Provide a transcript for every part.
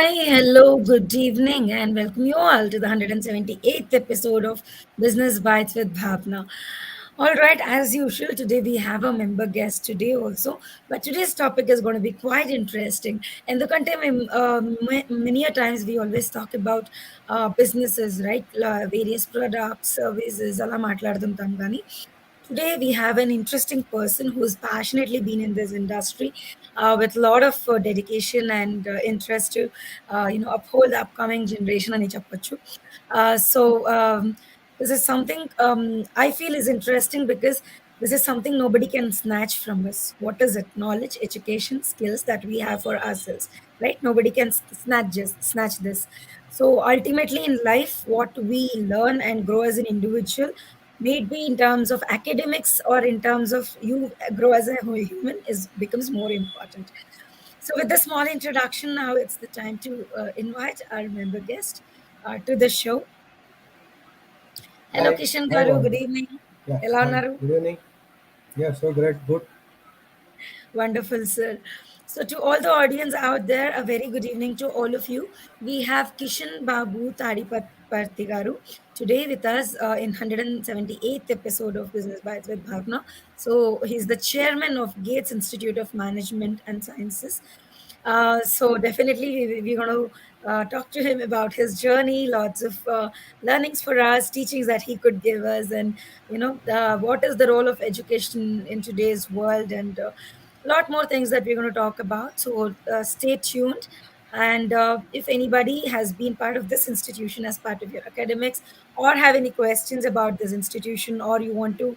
Hi, hello, good evening, and welcome you all to the 178th episode of Business Bytes with Bhavana. All right, as usual, today we have a member guest today also, but today's topic is going to be quite interesting. In the content, many a times we always talk about businesses, right? Various products, services, ala maatladuntam gani. Today, we have an interesting person who's passionately been in this industry with a lot of dedication and interest to, uphold the upcoming generation. Ani cheppochu. So, this is something I feel is interesting because this is something nobody can snatch from us. What is it? Knowledge, education, skills that we have for ourselves, right? Nobody can snatch this. So ultimately in life, what we learn and grow as an individual, may it be in terms of academics or in terms of you grow as a human, is becomes more important. So with the small introduction, now it's the time to invite our member guest to the show. Hello, Hi, Kishan hi, Garu. Good Bhavana. evening. Yeah, Ela hi, unnaru? good evening. Yeah, so great, good. Wonderful, sir. So, to all the audience out there, a very good evening to all of you. We have Kishan Babu Tadiparthi garu today with us in 178th episode of Business Bites with Bhavna. So, he's the chairman of Gates Institute of Management and Sciences. So definitely we're going to talk to him about his journey, lots of learnings for us, teachings that he could give us, and what is the role of education in today's world, and a lot more things that we're going to talk about. So stay tuned. And if anybody has been part of this institution as part of your academics, or have any questions about this institution, or you want to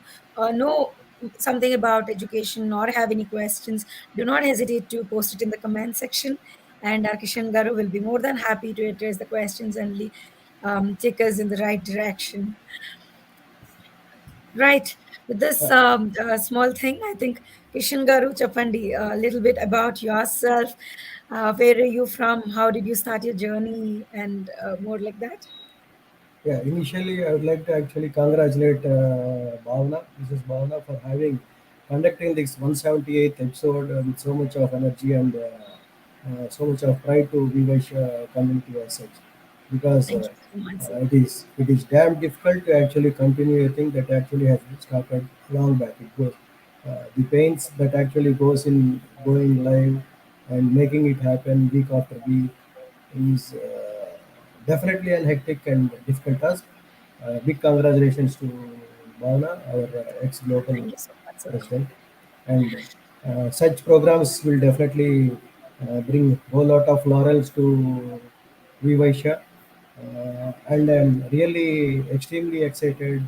know something about education, or have any questions, do not hesitate to post it in the comment section. And our Kishan Garu will be more than happy to address the questions and take us in the right direction. Right. With this Uh, small thing, I think Kishan Garu Chapandi, a little bit about yourself. Where are you from? How did you start your journey? And more like that. yeah, initially I would like to actually congratulate Bhavana, Mrs. Bhavana, for having conducting this 178th episode with so much of energy and so much of pride to WeVysya community as such. Because Thank you so much, sir. it is damn difficult to actually continue a thing that actually has been started long back. It goes the pains that actually goes in going live and making it happen week after week is definitely an hectic and difficult task. Big congratulations to Bhavana, our ex-global Thank you so much, sir. president, and such programs will definitely bring a whole lot of laurels to Vysya. And I'm really extremely excited,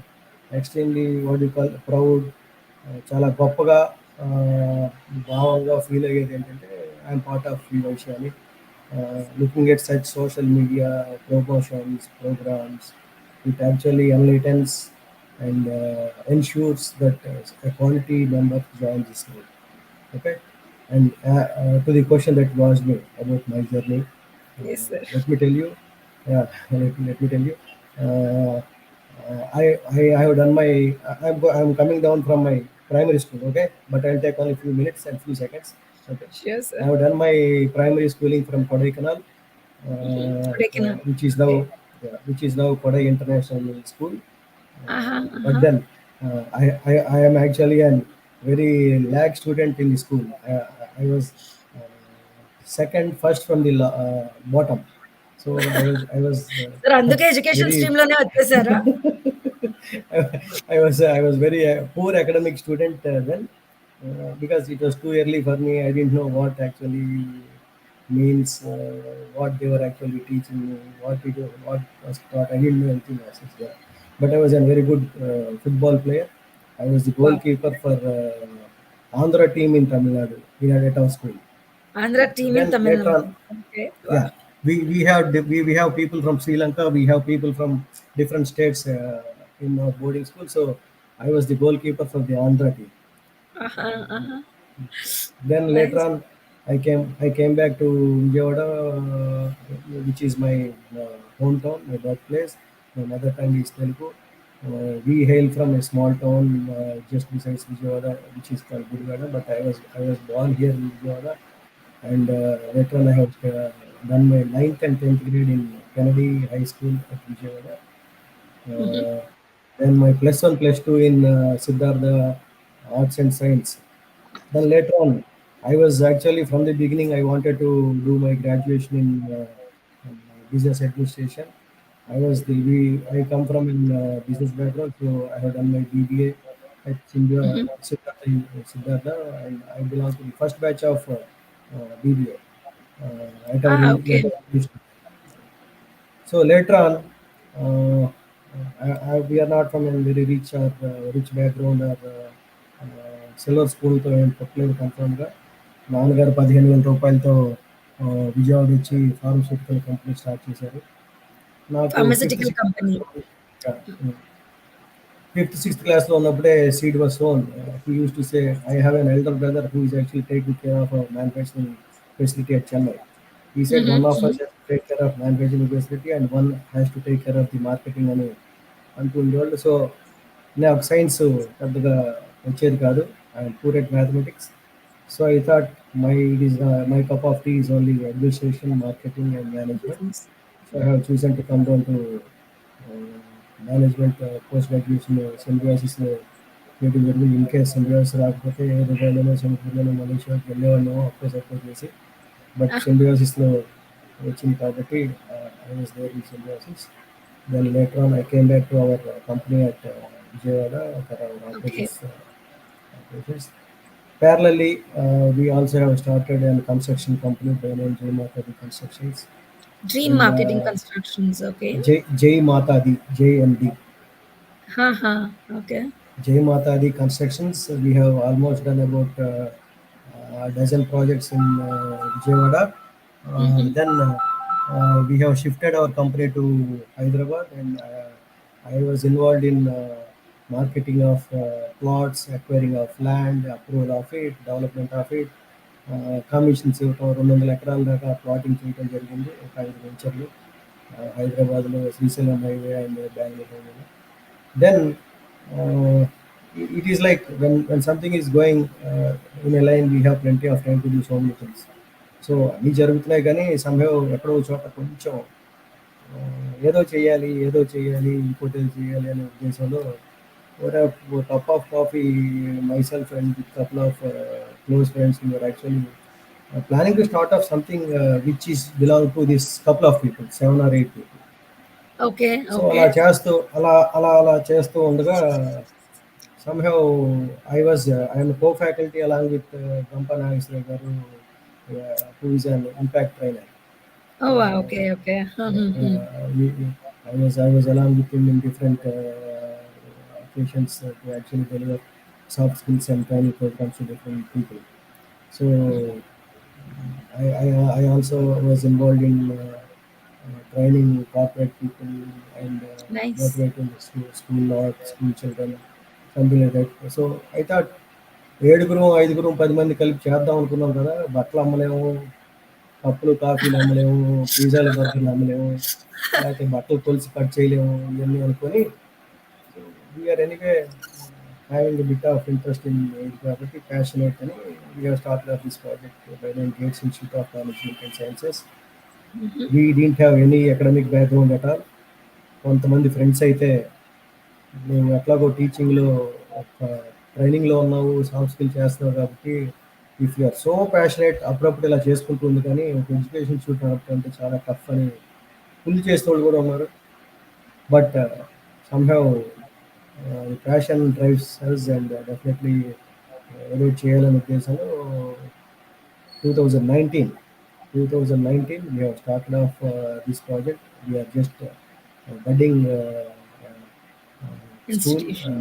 extremely what do you call proud, చాలా గొప్పగా భావంగా feel అయ్యేది ఏంటంటే I'm part of వివైష అని looking at such social media promotions, programs, it actually enlightens and ensures that a quality member joins this group. Okay, and to the question that you asked me about my journey, Yes, sir. let me tell you. Yeah, let me tell you. Uh, I have done my. I'm coming down from my primary school. Okay, but I'll take only few minutes and few seconds. Okay, Sure, I sir. have done my primary schooling from Kodaikanal, Kodaikanal. Okay. which is now Kodai International School. Uh-huh, But uh-huh. then I am actually a very lag student in the school. I was uh, second, first from the bottom. So Sir, అందుకే education very stream లోనే వచ్చేసారా? I was very poor academic student then because it was too early for me. I didn't know what actually means, what they were actually teaching me, what was taught. I didn't know anything as such there. But I was a very good football player. I was the Wow. goalkeeper for Andhra team in Tamil Nadu in a town school. Andhra team in Then later Tamil Nadu. on, okay. yeah, we have people from Sri Lanka. We have people from different states in our boarding school. So I was the goalkeeper for the Andhra team. ఆహా! ఆహా! Then later nice. on, I came back to Vijayawada, which is my hometown, my birthplace. My mother tongue is Telugu. We hail from a small town just besides Vijayawada, which is called Gudivada. But I was born here in Vijayawada, and later on I have done my ninth and 10th grade in Kennedy High School at Vijayawada. Mm-hmm. Uh, then my plus one, plus two in Siddhartha Arts and Science. Then later on, I was actually from the beginning, I wanted to do my graduation in business administration. I come from in business background, so I have done my BBA at Mm-hmm. Siddhartha, and I belong to the first batch of BBA at our Ah, okay. institution. So later on, uh, we are not from a very rich background or silver స్పూన్తో ఏం పుట్టలేదు కన్ఫర్మ్గా. నాన్నగారు 15,000 రూపాయలతో విజయవాడ వచ్చి pharmaceutical company start చేశారు. నాకు fifth Pharmaceutical sixth company. Fifth sixth క్లాస్లో ఉన్నప్పుడే seed was sown. He used to say I have an elder brother who is actually taking care of manufacturing facility at Chennai. He said Mm-hmm. one of Mm-hmm. us has to take care of manufacturing facility and one has to take care of the marketing అని అంటుండేవాళ్ళు. So నాకు science పెద్దగా వచ్చేది కాదు. I'm poor at mathematics. So I thought my cup of tea is only administration, marketing and management. Business. So I have chosen to come down to management post graduation సింబియాసిస్లో చేయడం జరిగింది. In case Symbiosis రాకపోతే దుబాయ్లోనో సింగపూర్లోనో మలేషియాకి వెళ్ళేవాళ్ళం apply supply చేసి. But Ah, సింబియాసిస్లో వచ్చింది కాబట్టి I was there in Symbiosis. Then later on, I came back to our company at Vijayawada for our okay. operations. Parallelly, we also have started a construction company by name J Matadi Constructions. Dream And Marketing Constructions. Okay. J Matadi, JMD. Haha. Okay. Jai Matadi Constructions, we have almost done about a dozen projects in Vijayawada. Mm-hmm. Then we have shifted our company to Hyderabad, and I was involved in marketing of plots, acquiring of land, approval of it, development of it, commissions ఇవ్వటం 200 ఎకరాల దాకా plotting చేయడం జరిగింది ఒక 5 వెంచర్లు హైదరాబాద్లో Srisailam highway and Bengaluru హైవేలో. Then uh, it is like when something is going in a line, we have plenty of time to do so many things. So అన్నీ జరుగుతున్నాయి కానీ సంభవ్ ఎక్కడో ఒక చోట కొంచెం ఏదో చేయాలి ఇంకోటి ఏదో చేయాలి అనే ఉద్దేశంలో cup of coffee myself and with couple of close friends we were actually planning to start off something which is belong to this couple of people, 7 or 8 people. Okay. So అలా Okay. చేస్తూ అలా చేస్తూ ఉండగా somehow I am a co-faculty along with Gampa Nageswara garu, who is an impact trainer. Oh, wow. Uh, Okay. Okay. Mm-hmm. I was along with him in different occasions to actually deliver soft skills and training programs to different people. So I also was involved in training corporate people and Nice. motivating school lot, school children, something like that. So I thought ఏడుగురు ఐదుగురు 10 మంది కలిపి చేద్దాం అనుకున్నాం కదా, బట్టలు అమ్మలేము, కప్పులు కాఫీలు అమ్మలేము, పిజ్జాలు బర్గర్లు అమ్మలేము, లేకపోతే బట్టలు కొలిసి కట్ చేయలేము, ఇవన్నీ అనుకొని we are anyway having bit of interest in ఇది కాబట్టి ప్యాషనేట్ అని we have started off this project by name Gates Institute of Management and Sciences. Mm-hmm. We didn't have any academic background at all. కొంతమంది friends అయితే మేము ఎట్లాగో టీచింగ్లో ఒక ట్రైనింగ్లో ఉన్నావు, సాఫ్ట్ స్కిల్ చేస్తున్నావు కాబట్టి if you are so passionate అప్పుడప్పుడు ఇలా చేసుకుంటుంది, కానీ ఒక ఎడ్యుకేషన్ షూట్ అంటే చాలా టఫ్ అని ఫుల్ చేసిన వాళ్ళు కూడా ఉన్నారు. But somehow passion drives us and definitely ఏదో చేయాలనే ఉద్దేశంలో 2019 2019 we have started off this project. We are just budding school Institution.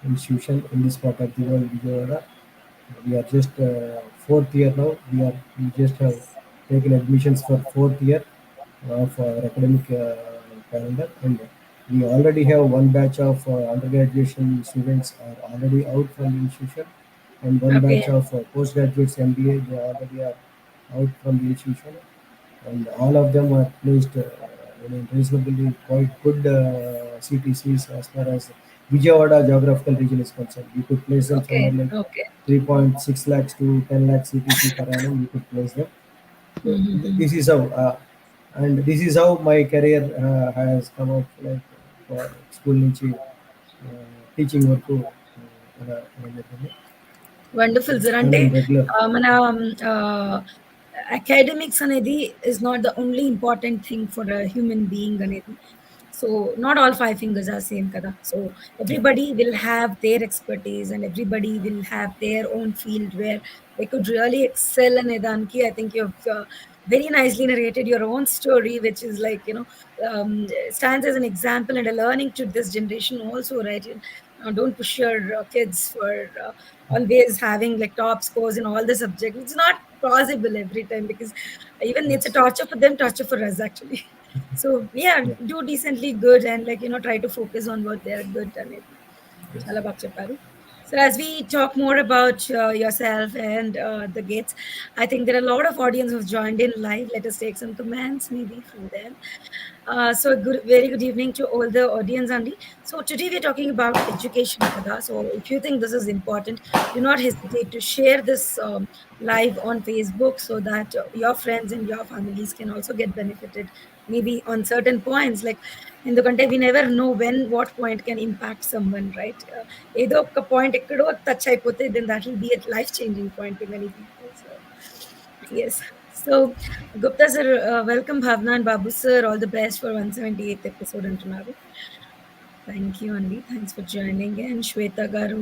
institution in this part of the world, Vijayawada. We are just fourth year now. We just have taken admissions for fourth year of our academic calendar, and we already have one batch of undergraduation students are already out from the institution, and one batch Okay. of postgraduates MBA they already are out from the institution, and all of them are placed in reasonably quite good CTCs as far as Vijayawada geographical region is concerned. We could place them somewhere Okay. like Okay. 3.6 lakhs to 10 lakhs CTC per annum. We could place them. So Mm-hmm. this is how, and this is how my career has come out, like for school నుంచి teaching వరకు అలా జరిగింది. Wonderful sir. I అంటే mean regular. మన academics అనేది is not the only important thing for a human being అనేది. So not all 5 fingers are same కదా! So everybody will have their expertise and everybody will have their own field where they could really excel అనే దానికి I think you have very nicely narrated your own story, which is like, um, stands as an example and a learning to this generation also, right? Don't push your kids for always having like top scores in all the subjects. It's not possible every time because even it's a Yes. torture for them, torture for us actually. So yeah, Yeah. do decently good and like try to focus on what they're good at. Yes. చాలా బాగా చెప్పారు. So as we talk more about yourself and the gates, I think there are a lot of audience who've joined in live. Let us take some comments maybe from them. So good, very good evening to all the audience, Andy. So today we're talking about education, Kada. So if you think this is important, do not hesitate to share this live on Facebook so that your friends and your families can also get benefited. Maybe on certain points, like in the content, we never know when what point can impact someone, right? Either a point ekkado touch అయిపోతే, then that will be a life changing point to many people. So yes. So, Gupta sir, welcome Bhavna and Babu sir. All the best for 178th episode అంటున్నారు. Thank you, Andy. Thanks for joining. And Shweta garu,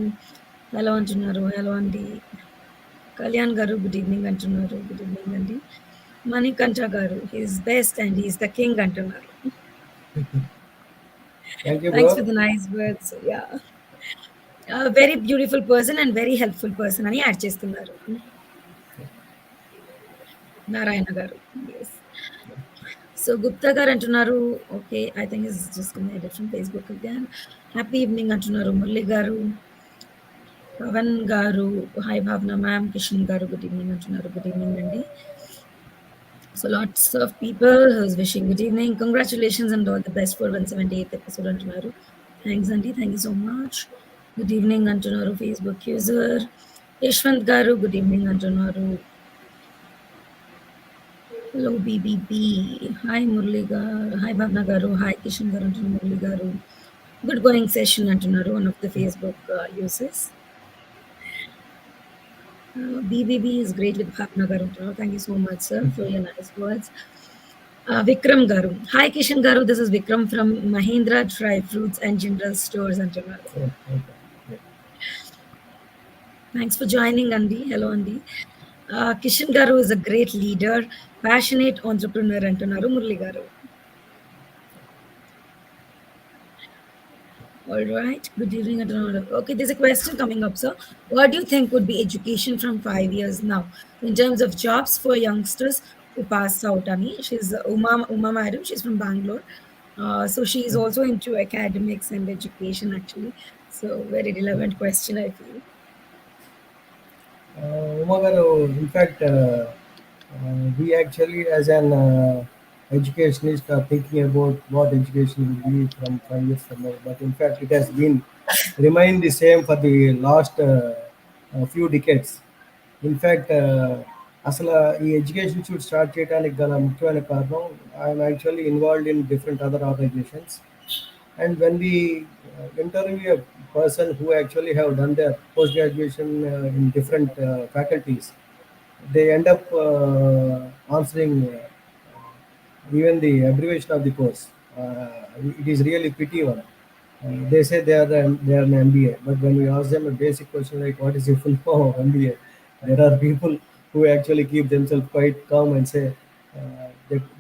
hello అంటున్నారు. Hello, Andy. Kalyan garu, good evening అంటున్నారు. Good evening, Andy. Manikanta garu, he's best and he's the king అంటున్నారు. Thank you bro. Thanks for the nice words. So, yeah. A very beautiful person and very helpful person అని add చేస్తున్నారు. నారాయణ గారు. Yes. So Gupta గారు అంటున్నారు, okay I think is just made from Facebook again. Happy evening అంటున్నారు మురళి గారు. పవన్ గారు, hi భావన ma'am. Kishan garu good evening అంటున్నారు. గుడ్ ఈవినింగ్ అండి. So lots of people who's wishing good evening. Congratulations and all the best for 178th episode అంటున్నారు. Thanks అండి, thank you so much. Good evening అంటున్నారు Facebook user. Yashwant garu good evening అంటున్నారు. Hello బీబీబీ. Hi Murali garu, hi భావన గారు, hi Kishan గారు అంటున్నారు. మురళి గారు గుడ్ గోయింగ్ సెషన్ అంటున్నారు one of the Facebook users. BBB is great with భావన గారు అంటున్నారు. Thank you so much sir for your nice words. Vikram గారు, హాయ్ కిషన్ గారు, this is Vikram from Mahindra dry fruits and general stores అంటున్నారు. థ్యాంక్స్ ఫర్ జాయినింగ్ అండి. Hello అండి. కిషన్ గారు is a great leader, passionate entrepreneur అంటున్నారు మురళి గారు. All right. Good evening, everyone. Okay, there's a question coming up, sir. What do you think would be education from 5 years now in terms of jobs for youngsters who pass out? Ani, she's Uma Madam. She's from Bangalore. So she's also into academics and education, actually. So very relevant question, I feel. Uma garu, in fact, we actually, as an educationist, are thinking about what education will be from 5 years from now. But in fact, it has been remained the same for the last few decades. In fact, అసలు ఈ education should start చేయడానికి గల ముఖ్యమైన కారణం, I'm actually involved in different other organizations. And when we interview a person who actually have done their post graduation in different faculties, they end up answering even the abbreviation of the course. It is really pity one. They say they are an MBA, but when we ask them a basic question like what is the full form of MBA, there are people who actually keep themselves quite calm and say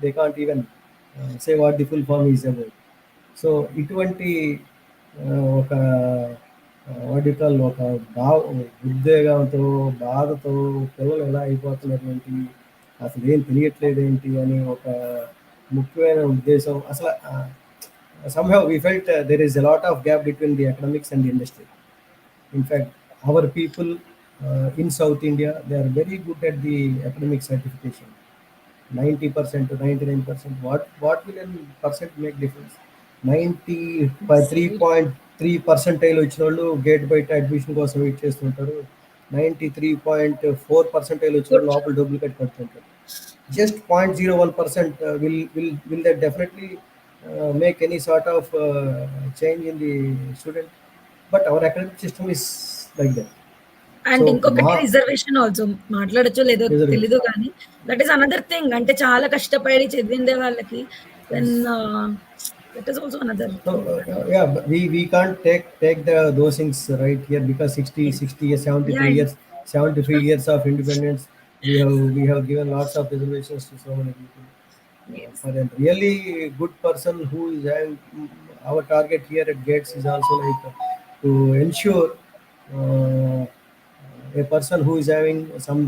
they can't even say what the full form is about. So ఇటువంటి ఒక what you call ఒక ఉద్వేగంతో, బాధతో పిల్లలు ఎలా అయిపోతున్నారు ఏంటి, అసలు ఏం తెలియట్లేదు ఏంటి అని ఒక ముఖ్యమైన ఉద్దేశం. అసలు somehow we felt there is a lot of gap between the academics and the industry. In fact, our people in South India, they are very good at the academic certification. 90% to 99%. What will a percent make difference? Absolutely. 93.3% వచ్చిన వాళ్ళు gate బయట admission కోసం wait చేస్తుంటారు. 93.4% వచ్చిన వాళ్ళు లోపల డబ్బులు కట్టి కడుతుంటారు. just 0.01% will that definitely make any sort of change in the student? But our academic system is like that. And So ఇంకొకటి ma రిజర్వేషన్ ఆల్సో మాట్లాడొచ్చో లేదో reservation. తెలీదు గానీ, దట్ ఈస్ అనదర్ థింగ్. అంటే చాలా కష్టపడి చదివిండే వాళ్ళకి when Yes. That is also another So thing. yeah, but we can't take the those things right here because 60 Yes. 60 years, Yeah, 73 yeah. years, 73 years of independence. We have given lots of reservations to so many people. Yes. For a really good person who is having our target here at Gates is also like to ensure uh, a person who is having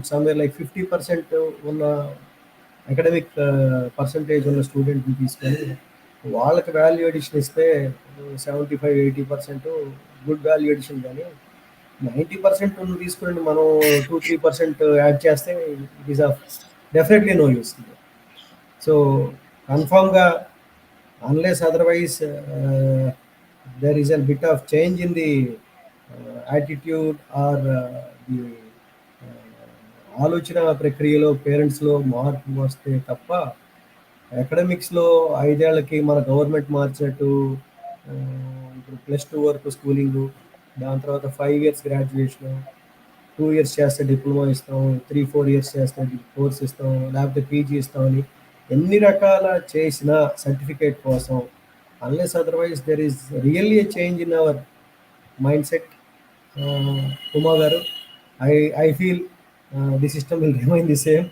somewhere like 50% on academic percentage on a student తీసుకొని వాళ్ళకి value addition ఇస్తే 75-80% good value addition కానీ 90% తీసుకుని మనం 2-3% add చేస్తే it is of definitely no use. So కన్ఫామ్గా unless otherwise there is a bit of change in the attitude or the ఆలోచన ప్రక్రియలో పేరెంట్స్లో మార్పు వస్తే తప్ప అకాడమిక్స్లో 5 ఏళ్ళకి మన గవర్నమెంట్ మార్చినట్టు ఆ, ఇప్పుడు +2 వరకు స్కూలింగు, దాని తర్వాత 5 ఇయర్స్ గ్రాడ్యుయేషను, 2 ఇయర్స్ చేస్తే డిప్లొమా ఇస్తాం, 3-4 ఇయర్స్ చేస్తే కోర్స్ ఇస్తాం, లేకపోతే పీజీ ఇస్తామని ఎన్ని రకాల చేసిన సర్టిఫికేట్ కోసం unless otherwise there is really a change in our mindset, Uma గారు, I I feel the system will remain the same.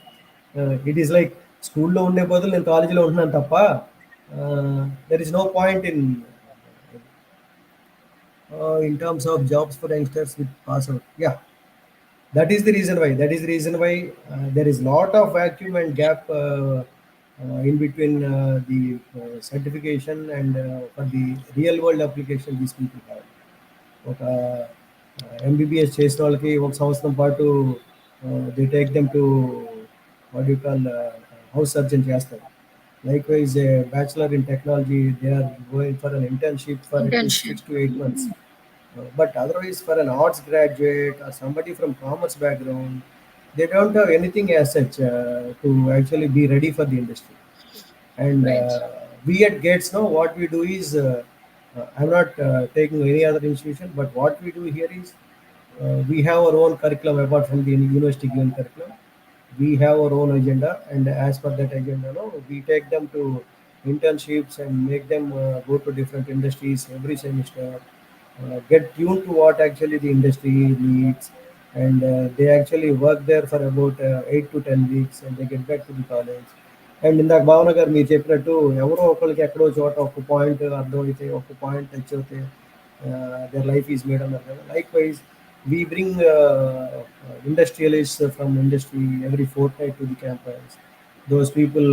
It is like స్కూల్లో ఉండే బదులు నేను కాలేజీలో ఉంటున్నాను తప్ప there is no point in terms of jobs for youngsters with pass out. Yeah, that is the reason why. That is the reason why there is lot of vacuum and gap in between the certification and for the real world application these people have. ఒక MBBS చేసిన వాళ్ళకి ఒక సంవత్సరం పాటు they take them to what you call house surgeon చేస్తారు. Likewise, a bachelor in technology, they are going for an internship for at least internship. 6 to 8 months. But otherwise, for an arts graduate or somebody from commerce background, they don't have anything as such to actually be ready for the industry. And right. we at Gates now, what we do is, I'm not taking any other institution, but what we do here is we have our own curriculum apart from the university given curriculum. We have our own agenda, and as per that agenda, no, we take them to internships and make them go to different industries every semester, get tuned to what actually the industry needs, and they actually work there for about 8 to 10 weeks, and they get back to the college. And ఇందాక భావన గారు మీరు చెప్పినట్టు ఎవరో ఒకరికి ఎక్కడో చోట ఒక పాయింట్ అర్థమైతే ఒక పాయింట్ టచ్ అవుతే their life is made అన్నారు కదా. Like wise we bring industrialists from industry every fortnight to the campus. Those people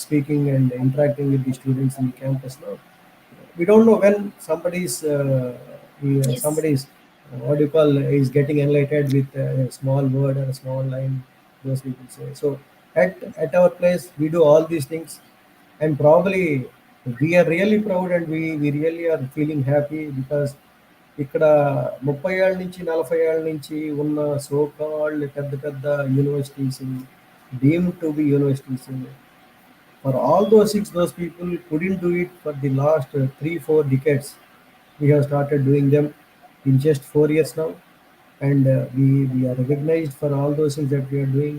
speaking and interacting with the students in the campus now, we don't know when yes. somebody's what do you call is getting enlightened with a small word or a small line, those people say. So at our place we do all these things, and probably we are really proud, and we really are feeling happy because ఇక్కడ 30 ఏళ్ళ నుంచి 40 ఏళ్ళ నుంచి ఉన్న so called పెద్ద పెద్ద universities, deem to be universities, for all those six, those people couldn't do it for the last 3-4 decades. We have started doing them in just 4 years now, and we are recognized for all those things that we are doing.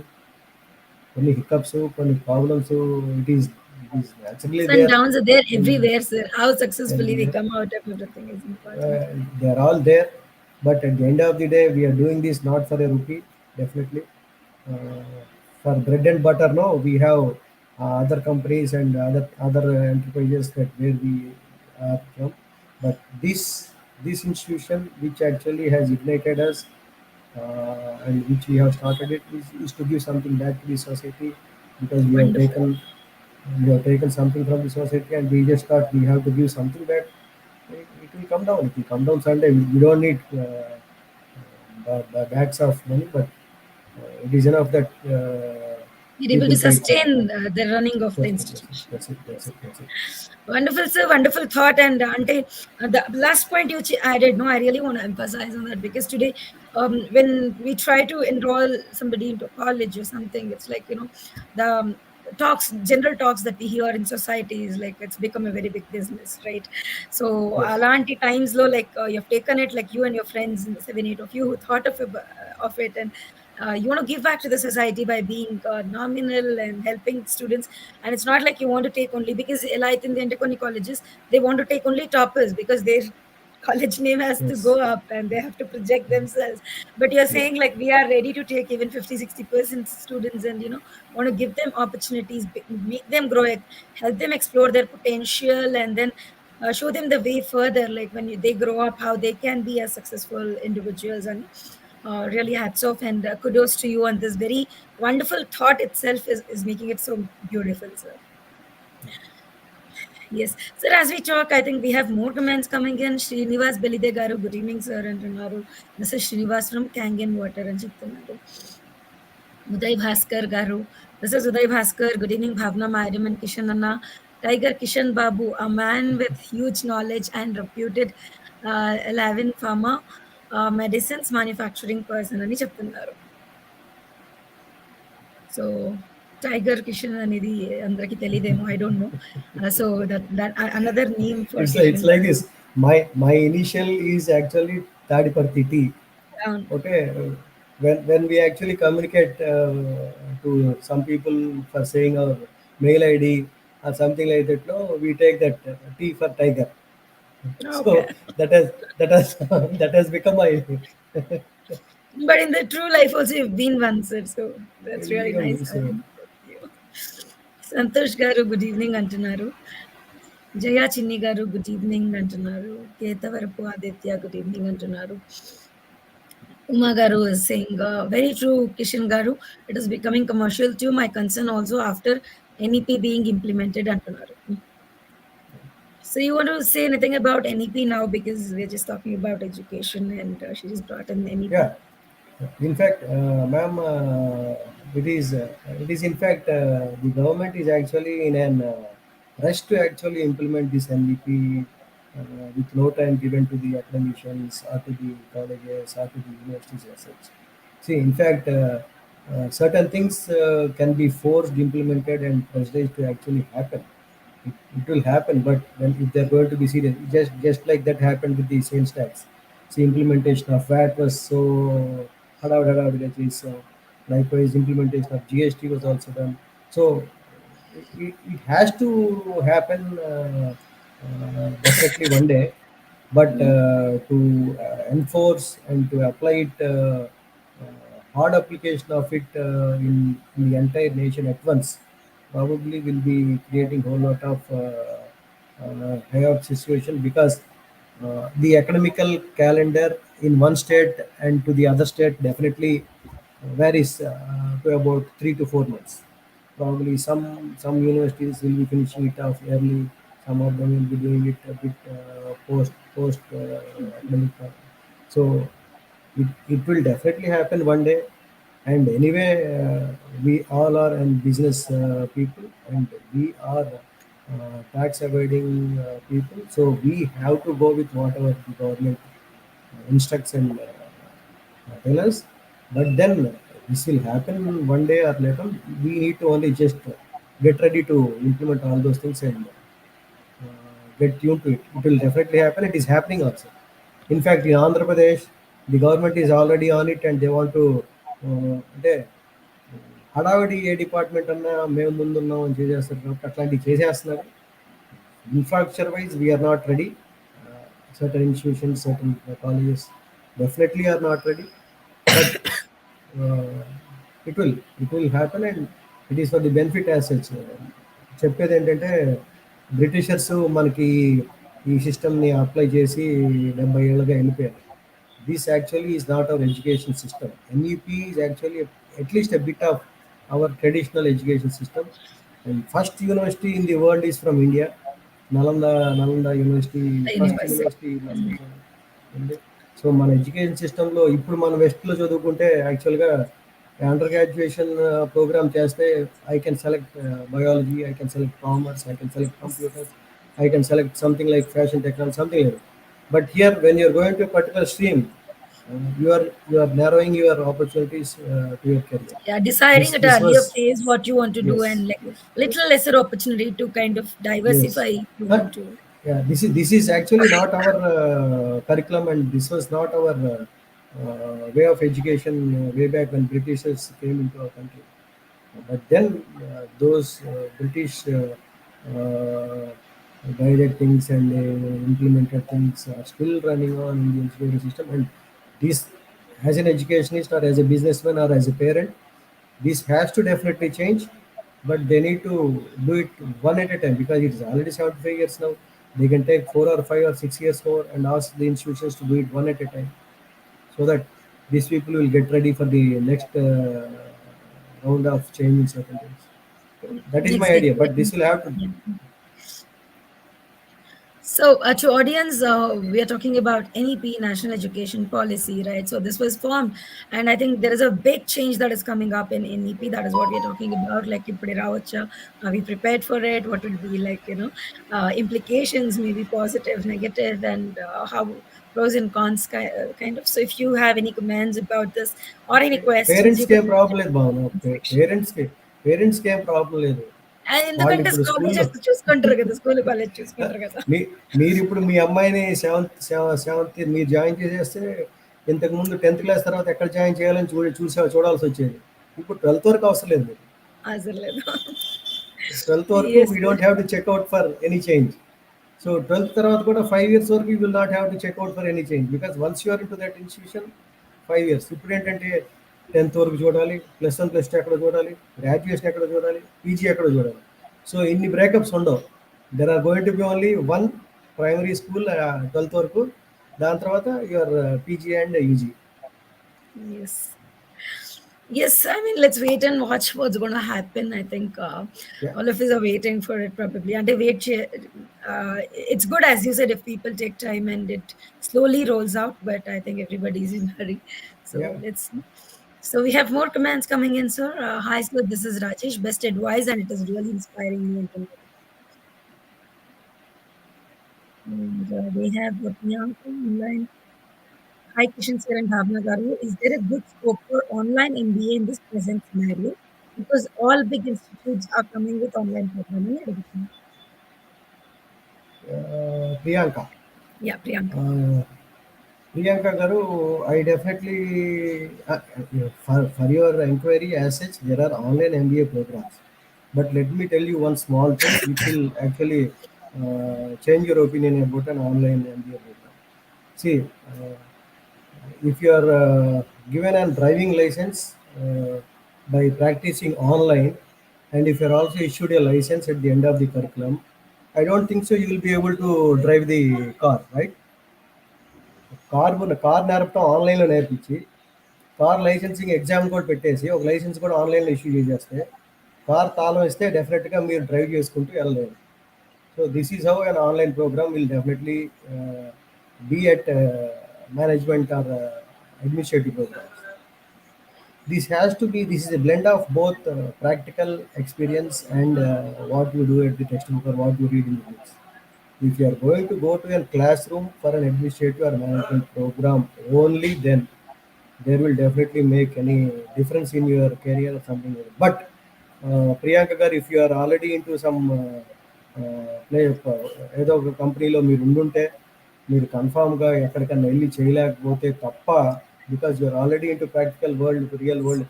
Only hiccups, only problems, it is naturally ups and there. Downs are there And everywhere sir. How successfully we everywhere. Come out of everything is important. They are all there, but at the end of the day, we are doing this not for a rupee, definitely. Uh, for bread and butter, no, we have other companies and other enterprises that where we are from. But this institution, which actually has ignited us and which we have started it, is to give something back to the society, because wonderful. we have taken something from the society, and we just thought we have to give something back. It will come down. It will come down Sunday. We don't need bags of money, but it is enough that We're able to people take. sustain the running of the That's it. That's it. institution. That's it. That's Yes. it. That's it. Wonderful, sir. Wonderful thought. And Ante, the last point you added, no, I really want to emphasize on that because today, when we try to enroll somebody into college or something, it's like, the talks, general talks that we hear in society is like it's become a very big business, right? So, Yes. Alanti times low, like you've taken it, like you and your friends, 7, 8 of you who thought of it, and you want to give back to the society by being nominal and helping students. And it's not like you want to take only because Elite in the Anticoni colleges, they want to take only toppers because their college name has to Yes. go up and they have to project themselves. But you're Yes. saying like we are ready to take even 50, 60% students and want to give them opportunities, make them grow, help them explore their potential, and then show them the way further, like when they grow up, how they can be as successful individuals. And really hats off and kudos to you on this very wonderful thought itself is making it so beautiful, sir. Yes. Sir, as we talk, I think we have more comments coming in. Srinivas Belide garu, good evening, sir. And Runaru. This is Srinivas from Kangen Water and Chiptanaru. Uday Bhaskar garu. This is Uday Bhaskar. Good evening, Bhavna, Madam, and Kishan Anna. Tiger Kishan Babu, a man with huge knowledge and reputed 11 pharma medicines manufacturing person అని చెప్తున్నారు. So tiger Kishan అనేది అందరికి తెలియదేమో, I don't know. So that another name for It's Kishan like గారు. this. My initial is actually Tadiparthi T. అవును. Okay. When we actually communicate to some people for saying our mail ID or something like that, no, we take that T for tiger. Okay. So that has that has become my but in the true life also you been one, sir. So that's really nice even so. Having you. Santosh garu good evening అంటున్నారు. జయా చిన్ని గారు good evening అంటున్నారు. Ketavarapu Aditya good evening అంటున్నారు. Uma Garu is saying, very true, Kishan Garu. It is becoming commercial too. My concern also after NEP being implemented. Antunaru. So, you want to say anything about NEP now because we're just talking about education and she just brought in NEP. Yeah. In fact, ma'am, it is in fact the government is actually in an rush to actually implement this NVP with no time given to the academicians or to the colleges or to the universities as such. See, in fact, certain things can be forced, implemented, and pressurized to actually happen. It will happen, but when if they're going to be serious, just like that happened with the sales tax. See, implementation of VAT was so hadav so likewise implementation of GST was also done. So it has to happen definitely one day, but to enforce and to apply it hard application of it in the entire nation at once probably will be creating whole lot of chaos situation because the academical calendar in one state and to the other state definitely varies to about 3 to 4 months. Probably some universities will be finishing it off early. Some of them will be doing it a bit post academic. So it will definitely happen one day. And anyway, we all are in business people, and we are tax avoiding people. So we have to go with whatever the government instructs and tell us. But then this will happen one day or later. We need to only just get ready to implement all those things and get tuned to it. It will definitely happen. It is happening also. In fact, in Andhra Pradesh, the government is already on it and they want to అంటే హడావిడి ఏ department అన్నా మేము ముందున్నాం అని చేసేస్తారు కాబట్టి అట్లాంటివి చేసేస్తున్నారు. Infrastructure wise we are not ready. Certain institutions, certain colleges definitely are not ready, but uh, it will happen and it is for the benefit as such. చెప్పేది ఏంటంటే బ్రిటిషర్స్ మనకి ఈ సిస్టమ్ని అప్లై చేసి 70 ఏళ్ళుగా వెళ్ళిపోయారు. This actually is not our education system. NEP is actually at least a bit of our traditional education system. And first university in the world is from India. Nalanda University, The first university. university ఉంది. So మన education సిస్టంలో ఇప్పుడు మన వెస్ట్లో చదువుకుంటే యాక్చువల్గా under graduation programme చేస్తే I can select biology, I can select commerce, I can select computers, I can select something like fashion technology, something like that. But here, when you're going to a particular stream, you are narrowing your opportunities to your career. Yeah, This deciding at this an was earlier phase what you want to do, yes, and like yes, yes, little lesser opportunity to kind of yes. diversify if you But want to. yeah, this is actually not our curriculum, and this was not our way of education way back when Britishers came into our country. But then those British guided things and implemented things are still running on in the education system. And this, as an educationist or as a businessman or as a parent, this has to definitely change. But they need to do it one at a time because it is already 75 years now. They can take 4 or 5 or 6 years more and ask the institutions to do it one at a time so that these people will get ready for the next round of changing certain things. So that is my Yes, idea, but this definitely. will have to. Yeah. So, to audience, we are talking about NEP, National Education Policy, right? So, this was formed, and I think there is a big change that is coming up in NEP. That is what we are talking about. Like, ippudi ravacha, are we prepared for it? What will be like, implications, maybe positive, negative, and how pros and cons kind of. So, if you have any comments about this or any questions, you పేరెంట్స్కి can ఏం problem లేదు భావన. section. పేరెంట్స్కి పేరెంట్స్కి ఏం problem లేదు. వాళ్ళు ఎందుకంటే ఇప్పుడు స్కూల్లో కాలేజెస్ చూసుకుంటారు కదా, స్కూల్ కాలేజ్ చూసుకుంటారు కదా. మీ మీరు ఇప్పుడు మీ అమ్మాయిని సెవెంత్ మీరు జాయిన్ చేసేస్తే ఇంతకుముందు 10th క్లాస్ తర్వాత ఎక్కడ జాయిన్ చేయాలని చూడాల్సి వచ్చేది. ఇప్పుడు 12th వరకు అవసరం లేదు మీకు. అసలు లేదు. 12th వరకు Yes. We don't have to check out for any change. So 12th తర్వాత కూడా 5 years వరకు you will not have to check out for any change because once you are into that institution 5 years. ఇప్పుడు ఏంటంటే 10th వరకు చూడాలి, +1 +2 ఎక్కడ చూడాలి, graduation ఎక్కడ చూడాలి, పీజీ ఎక్కడ చూడాలి. సో ఇన్ని బ్రేకప్స్ ఉండవు. There are going to be only one primary school 12th వరకు, దాని తర్వాత your PG and UG. Yes. Yes, I mean, let's wait and watch what's going to happen. I think Yeah, all of us are waiting for it probably. And it's good, as you said, if people take time and it slowly rolls out, but I think everybody's in a hurry. yeah. So let's see. So we have more comments coming in, sir. Hi, sir. This is Rajesh. Best advice, and it is really inspiring me. And we have Priyanka online. Hi, Kishan sir and Bhavana Garu. Is there a good scope for online MBA in this present scenario? Because all big institutes are coming with online programming and everything. Priyanka Yeah, Priyanka. Priyanka Garu, I definitely, for your inquiry as such, there are online MBA programs. But let me tell you one small thing which will actually change your opinion about an online MBA program. See, if you are given a driving license by practicing online, and if you are also issued a license at the end of the curriculum, I don't think so you will be able to drive the car, right? Car నేర్పడం ఆన్లైన్లో నేర్పించి car licensing exam కూడా పెట్టేసి ఒక licence కూడా ఆన్లైన్లో issue చేసేస్తే car తాళం ఇస్తే డెఫినెట్గా మీరు డ్రైవ్ చేసుకుంటూ వెళ్ళలేరు. So this is how an online program will definitely be at management or administrative programs. This is a blend of both practical experience and what you do at the textbook or what you read in the books. If you are going to go to a classroom for an administrative or management program, only then there will definitely make any difference in your career or something like that. But Priyanka gar, if you are already into some ఏదో ఒక కంపెనీలో మీరు ఉండుంటే మీరు కన్ఫామ్గా ఎక్కడికన్నా వెళ్ళి చేయలేకపోతే తప్ప, because you're already into practical world real world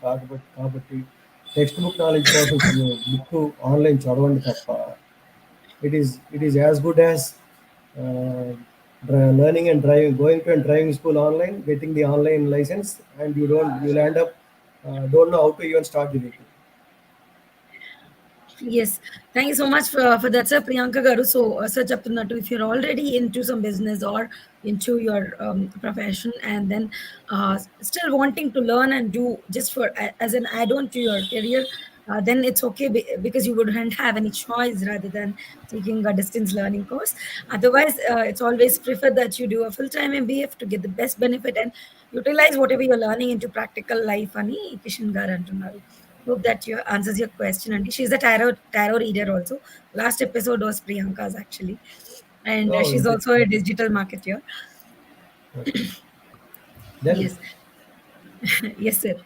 కాబట్టి టెక్స్ట్ బుక్ నాలెడ్జ్ కోసం బుక్ ఆన్లైన్ చదవండి తప్ప, it is as good as uh, learning and driving, going to a driving school online, getting the online license, and you'll end up don't know how to even start the vehicle. Yes. Thank you so much for that, sir. Priyanka Garu. So, sir, Chaptunatu, if you're already into some business or into your profession and then still wanting to learn and do just for as an add-on to your career, then it's okay because you wouldn't have any choice rather than taking a distance learning course. Otherwise, it's always preferred that you do a full-time MBA to get the best benefit and utilize whatever you're learning into practical life అని కిషన్ గారు అంటున్నారు. Hope that you answers your question. And she's a tarot reader also. Last episode was Priyanka's actually, and Oh, she's is it? also a digital marketer. Okay. Then, Yes, yes, sir.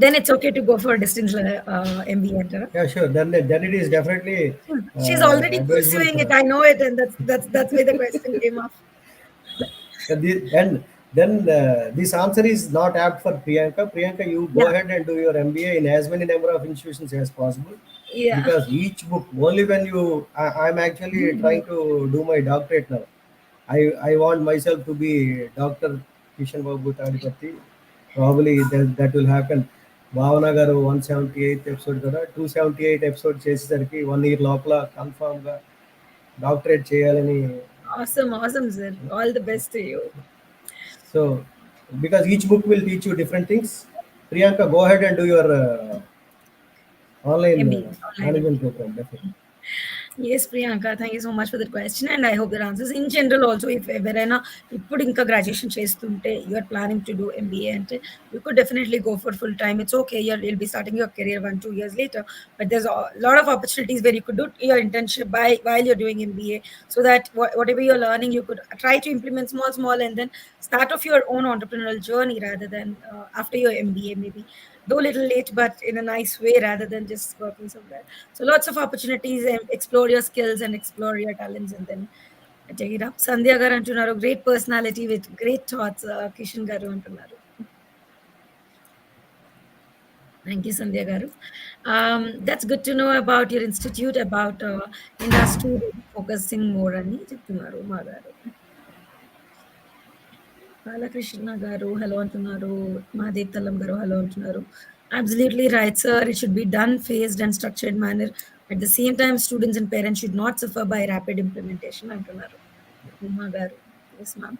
Then it's okay to go for a distance MBA. Antara. yeah, sure. Then it is definitely She's already advisable pursuing for it. her. I know it, and that's why the question came up. And then this answer is not apt for Priyanka. Priyanka, you go Yeah, ahead and do your MBA in as many number of institutions as possible, yeah. because each book only when I'm actually trying to do my doctorate now. I want myself to be Dr. Kishan Babu Tadiparthi. Probably that will happen. భావన గారు 178 episode కదా 278 episode చేసేసరికి 1 year లోపల కన్ఫామ్గా doctorate చేయాలని. Awesome, awesome, sir. All the best to you. So, because each book will teach you different things. Priyanka, go ahead and do your online MBA, online management MBA. program. Definitely. Yes, Priyanka, thank you so much for that question. And I hope that answers in general also. If ఎవరైనా ఇప్పుడు ఇంకా graduation చేస్తుంటే you are planning to do MBA అంటే you could definitely go for full time. It's okay. You'll be starting your career 1 2 years later. But there's a lot of opportunities where you could do your internship while you're doing MBA, so that whatever you're learning, you could try to implement small, and then start off your own entrepreneurial journey rather than after your MBA maybe. Though a little late, but in a nice way rather than just working somewhere. So lots of opportunities and explore your skills and explore your talents and then take it up. Sandhya garu antunaru, great personality with great thoughts. Kishan garu antunaru. Thank you, Sandhya garu. That's good to know about your institute, about industry focusing more అని చెప్తున్నారు మా గారు. బాలకృష్ణ గారు hello అంటున్నారు. మహాదేవ్ తల్లం గారు hello అంటున్నారు. Absolutely right, sir. It should be done phased and structured manner. At the same time, students and parents should not suffer by rapid implementation అంటున్నారు. ఉమా గారు. Yes, ma'am.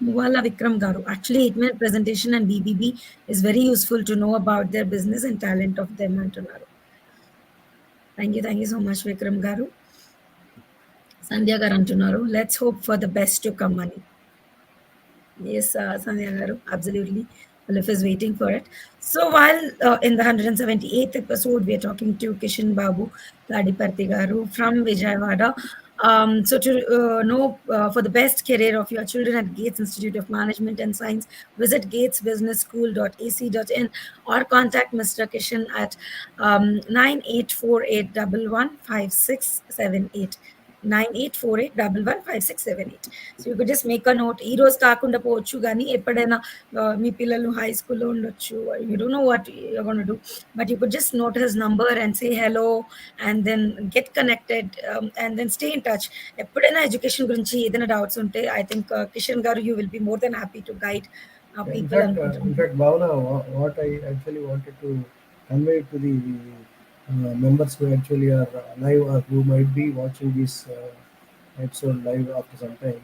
Muwala Vikram garu. Actually, 8-minute presentation and BBB is very useful to know about their business and talent of them అంటున్నారు. Thank you so much, Vikram garu. Sandhya garu అంటున్నారు. Let's hope for the best to come అని. Yes, Sandhya garu, absolutely. Alif is waiting for it. So while in the 178th episode, we are talking to Kishan Babu Tadiparthi garu from Vijayawada. So to know for the best career of your children at Gates Institute of Management and Science, visit gatesbusinessschool.ac.in or contact Mr. Kishan at 9848115678. 9848115678. So you could just make a note. ఈ రోజు కాకుండా పోవచ్చు గానీ ఎప్పుడైనా మీ పిల్లలు high స్కూల్‌లో ఉండొచ్చు. You don't know what you're gonna do, but you could just note his number and say hello and then get connected, and then stay in touch. ఎప్పుడైనా ఎడ్యుకేషన్ గురించి ఏదైనా డౌట్స్ ఉంటే I think కిషన్ గారు you will be more than happy to guide Yeah, people in అనుకుంటున్నాను. fact, Bhavana, what I actually wanted to convey to the members who actually are live or who might be watching this episode live after some time.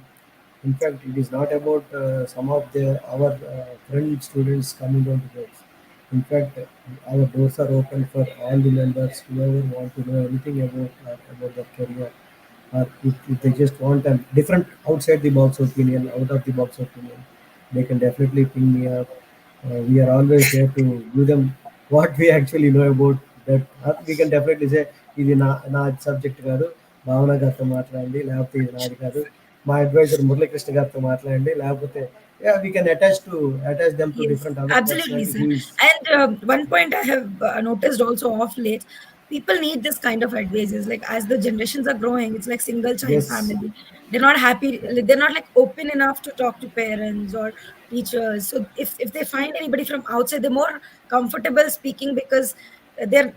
In fact, it is not about some of our friend students coming down to us. In fact, our doors are open for all the members, whoever want to know anything about their career, or if they just want a different outside the box opinion, out of the box opinion, they can definitely ping me up. We are always here to give them what we actually know about that. We can definitely say ఇది నా subject కాదు, భావన గారితో మాట్లాడండి, లేకపోతే ఇది నాది కాదు, మా అడ్వైజర్ మురళీకృష్ణ గారితో మాట్లాడండి, లేకపోతే we can attach them to Yes, different other absolutely, personality sir. who is. And one point I have noticed also of late, people need this kind of advices. Like as the generations are growing, it's like single child Yes. family. They're not happy. Yeah. Like, they're not like open enough to talk to parents or teachers. So if they find anybody from outside, they're more comfortable speaking because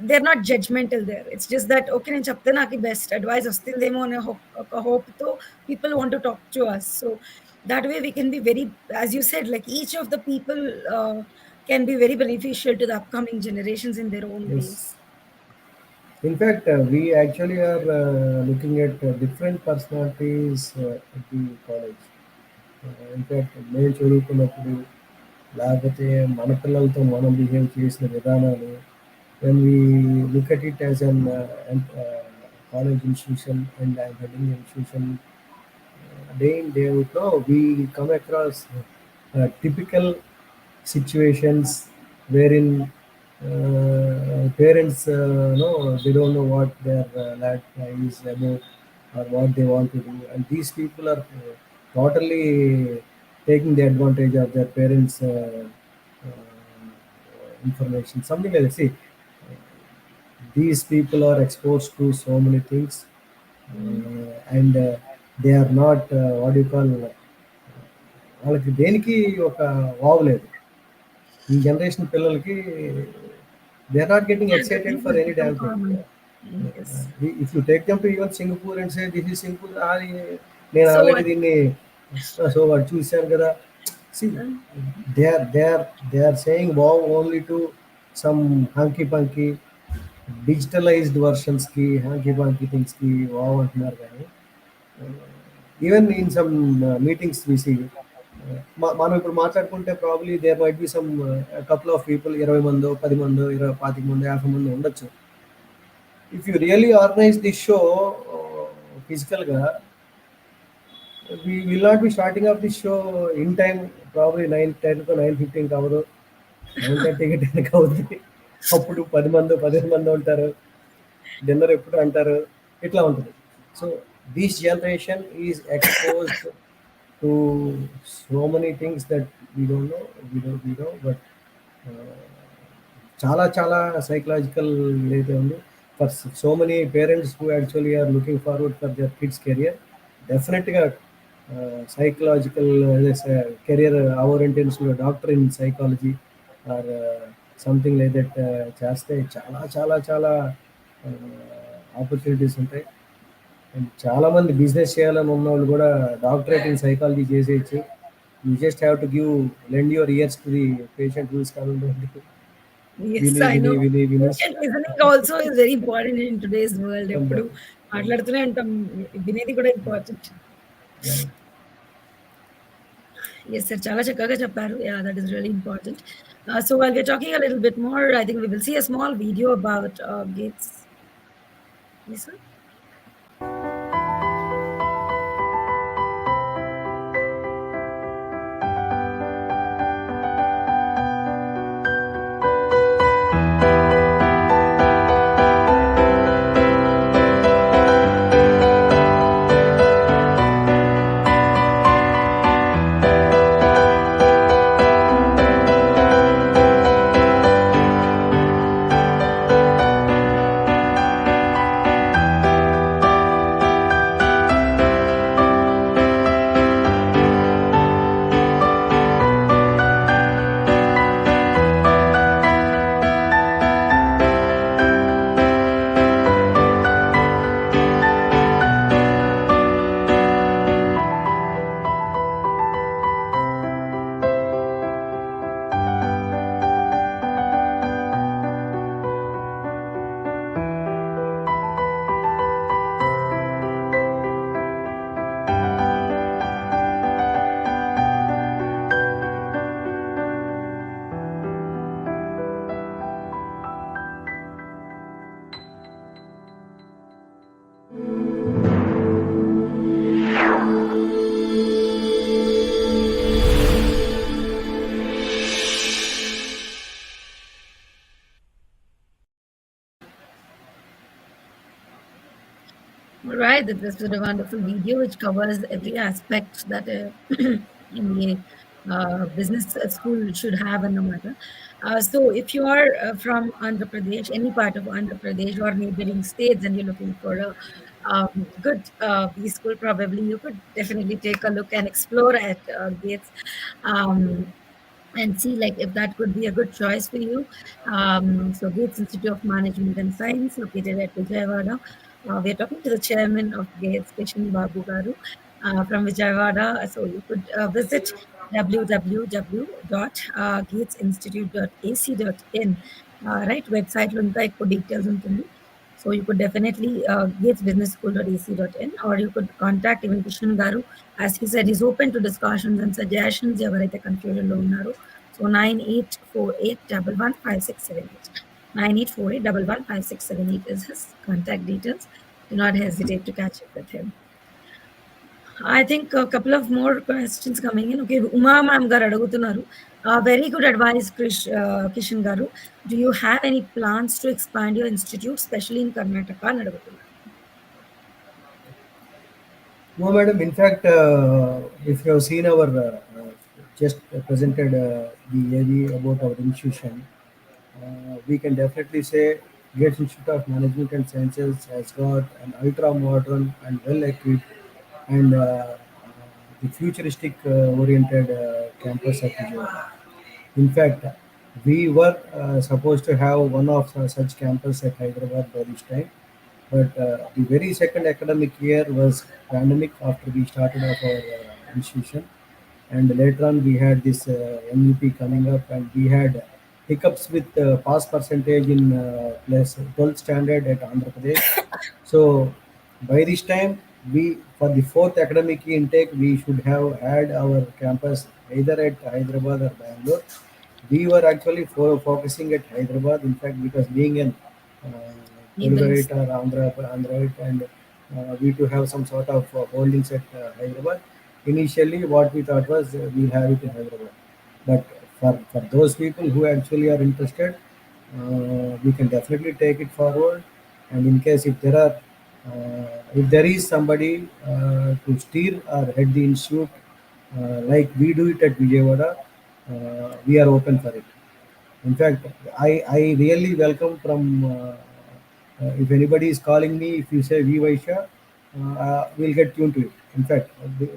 they're not judgmental there. It's just that okay, నేను చెప్తే నాకు best advice వస్తుందేమో అనే hope తో people want to talk to us. So that way we can be very, as you said, like each of the people can be very beneficial to the upcoming generations in their own ways. Yes. In fact, we actually are looking at different personalities at the college. In fact, మేము చదువుకున్నప్పుడు లేకపోతే మన పిల్లలతో మనం behave చేసిన విధానాలు, when we look at it as college institution, and I'm heading the institution day in day out, no, we come across typical situations wherein parents, no, they don't know what their lad is about or what they want to do, and these people are totally taking the advantage of their parents' information, something like that. See, these people are exposed to so many things, and they are not, what do you call, వాళ్ళకి దేనికి ఒక wow లేదు. ఈ generation పిల్లలకి they are not getting Yeah, the excited things for have any become damn thing. common. Yes. If you take them to even Singapore and say this is Singapore, అది నేను So already what? దీన్ని so వాడు చూశాను కదా. See, uh, they are they are they are saying wow only to some hanky panky digitalised వర్షన్స్కి, hanky panky థింగ్స్కి wow అంటున్నారు. కానీ even in some meetings VC, మనం ఇప్పుడు మాట్లాడుకుంటే probably there might be some couple of people, 20 మందో 10 మందో 20 25 మందో 50 మంది ఉండొచ్చు. If you really organise this show ఫిజికల్గా, we will not be starting off this show in time, probably 9:10 to 9:15 అవ్వదు, 9:30కి 10కి అవుతుంది. అప్పుడు 10 మందో 15 మందో ఉంటారు, డిన్నర్ ఎప్పుడు అంటారు, ఇట్లా ఉంటుంది. So this generation is exposed to so many things that we don't know, we know, but చాలా చాలా సైకలాజికల్ ఇదైతే ఉంది for so many parents who actually are looking forward for their kids career. డెఫినెట్గా psychological career ఓరియంటెన్స్లో doctor in psychology or something like that చేస్తే చాలా చాలా చాలా ఆపర్చునిటీస్ ఉంటాయి. అండ్ చాలామంది బిజినెస్ చేయాలని ఉన్న వాళ్ళు కూడా డాక్టరేట్ ఇన్ సైకాలజీ చేసేయచ్చు. You just have to lend your years to the patient who is coming to Yes, విని I విని know. విని విని Patient listening also is very important in today's world. ఎప్పుడు ఉండాలి. మాట్లాడుతూనే ఉంటాం. వినేది కూడా ఇంపార్టెంట్. Right. Yes, sir. చాలా చక్కగా చెప్పారు. Yeah, that is really important. So while we're talking a little bit more, I think we will see a small video about Gates. Yes, sir. Right, that this was a wonderful video which covers every aspect that in the business school should have in the matter. So, if you are from Andhra Pradesh, any part of Andhra Pradesh or neighboring states, and you're looking for a good B school, probably you could definitely take a look and explore at Gates. And see like if that could be a good choice for you. So Gates Institute of Management and Science located at Vijayawada. We are talking to the chairman of Gates, Kishan Babu Garu, from Vijayawada. So you could visit www.gatesinstitute.ac.in. Right, website lo ఇంకా ఎక్కువ details ఉంటుంది. So you could definitely gatesbusinessschool.ac.in, or you could contact even Kishan Garu. As he said, he's open to discussions and suggestions. ఎవరైతే confusion లో ఉన్నారో, So 9848115678. 9848115678 is his contact details. Do not hesitate to catch up with him. I think a couple of more questions coming in. Okay, Uma ma'am garu adugutunnaru. Very good advice, Kishan garu. Do you have any plans to expand your institute, especially in Karnataka? అని అడుగుతున్నారు. No, madam. In fact, if you have seen our just presented the AV about our institution, we can definitely say Gates Institute of Management and Sciences has got an ultra modern and well equipped and the futuristic oriented campus at Vijayawada. In fact, we were supposed to have one of such campus at Hyderabad by this time, but the very second academic year was pandemic after we started off our institution, and later on we had this MUP coming up, and we had hiccups with pass percentage in plus 12th standard at Andhra Pradesh. So by this time, we for the fourth academic intake we should have had our campus either at Hyderabad or Bangalore. We were actually focusing at Hyderabad, in fact, because being an Neighboring Teluguite or Andhraite, and we to have some sort of holdings at Hyderabad. Initially, what we thought was we'll have it in Hyderabad. But for those people who actually are interested, we can definitely take it forward. And in case if there is somebody to steer or head the institute, like we do it at Vijayawada, we are open for it. In fact, I really welcome from if anybody is calling me, if you say WeVysya, we'll get tuned to it. In fact,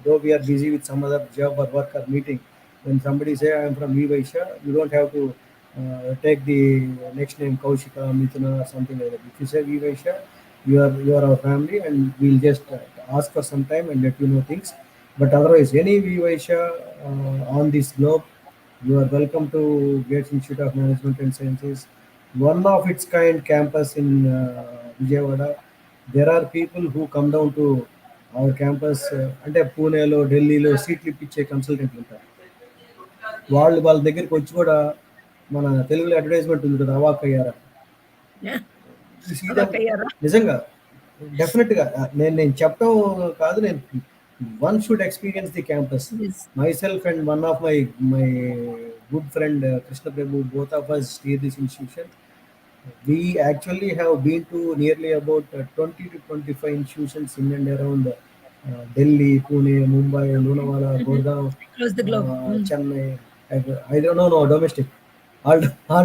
though we are busy with some other job or work or meeting, when somebody say I am from WeVysya, you don't have to take the next name Kaushika, Mithuna or something like that. If you say WeVysya, you are our family, and we'll just ask for some time and let you know things. But otherwise, any WeVysya on this globe, you are welcome to Gates Institute of Management and Sciences, one of its kind campus in Vijayawada. There are people who come down to our campus అంటే పూణేలో ఢిల్లీలో సీట్లు ఇప్పించే కన్సల్టెంట్లు ఉంటారు. వాళ్ళ దగ్గరికి వచ్చి కూడా మన తెలుగులో అడ్వర్టైజ్మెంట్ ఉంది కదా అవాక్ అయ్యారా Yeah. సీదా Avakayara. నిజంగా డెఫినెట్గా నేను చెప్పడం కాదు, నేను one should experience the campus Yes. myself and one of my good friend Krishna Prabhu, both of us steer this institution. We actually have been to nearly about 20 to 25 institutions in and around Delhi, Pune, Mumbai, Lonavala, Mhm. Gurgaon, Across the globe. Mm. Chennai. I don't know, no domestic, all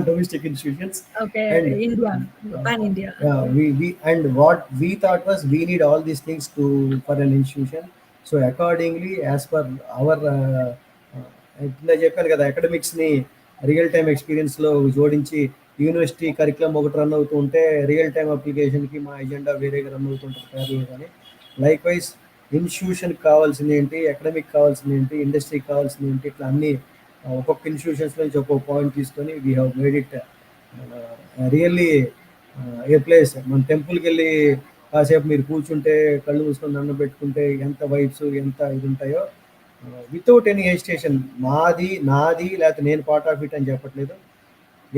domestic institutions, and Okay, India, pan India. yeah, Okay. we and what we thought was we need all these things to for an institution. So accordingly, as per our ఇందా చెప్పాను కదా అకాడమిక్స్ని real time ఎక్స్పీరియన్స్లో జోడించి university curriculum ఒకటి run అవుతూ ఉంటే real time అప్లికేషన్కి మా agenda వేరేగా run అవుతుంటుంది ప్యారల్ కానీ లైక్ వైజ్ ఇన్స్టిట్యూషన్కి కావాల్సింది ఏంటి, అకాడమిక్ కావాల్సింది ఏంటి, ఇండస్ట్రీకి కావాల్సింది ఏంటి, ఇట్లా అన్ని ఒక్కొక్క ఇన్స్టిట్యూషన్స్ నుంచి ఒక్కొక్క పాయింట్ తీసుకొని we have made it really A place. మన టెంపుల్కి వెళ్ళి కాసేపు మీరు కూర్చుంటే కళ్ళు మూసుకొని దండం పెట్టుకుంటే ఎంత వైబ్స్ ఎంత ఇది ఉంటాయో వితౌట్ ఎనీ హెసిటేషన్, నాది లేకపోతే నేను పార్ట్ ఆఫ్ ఇట్ అని చెప్పట్లేదు.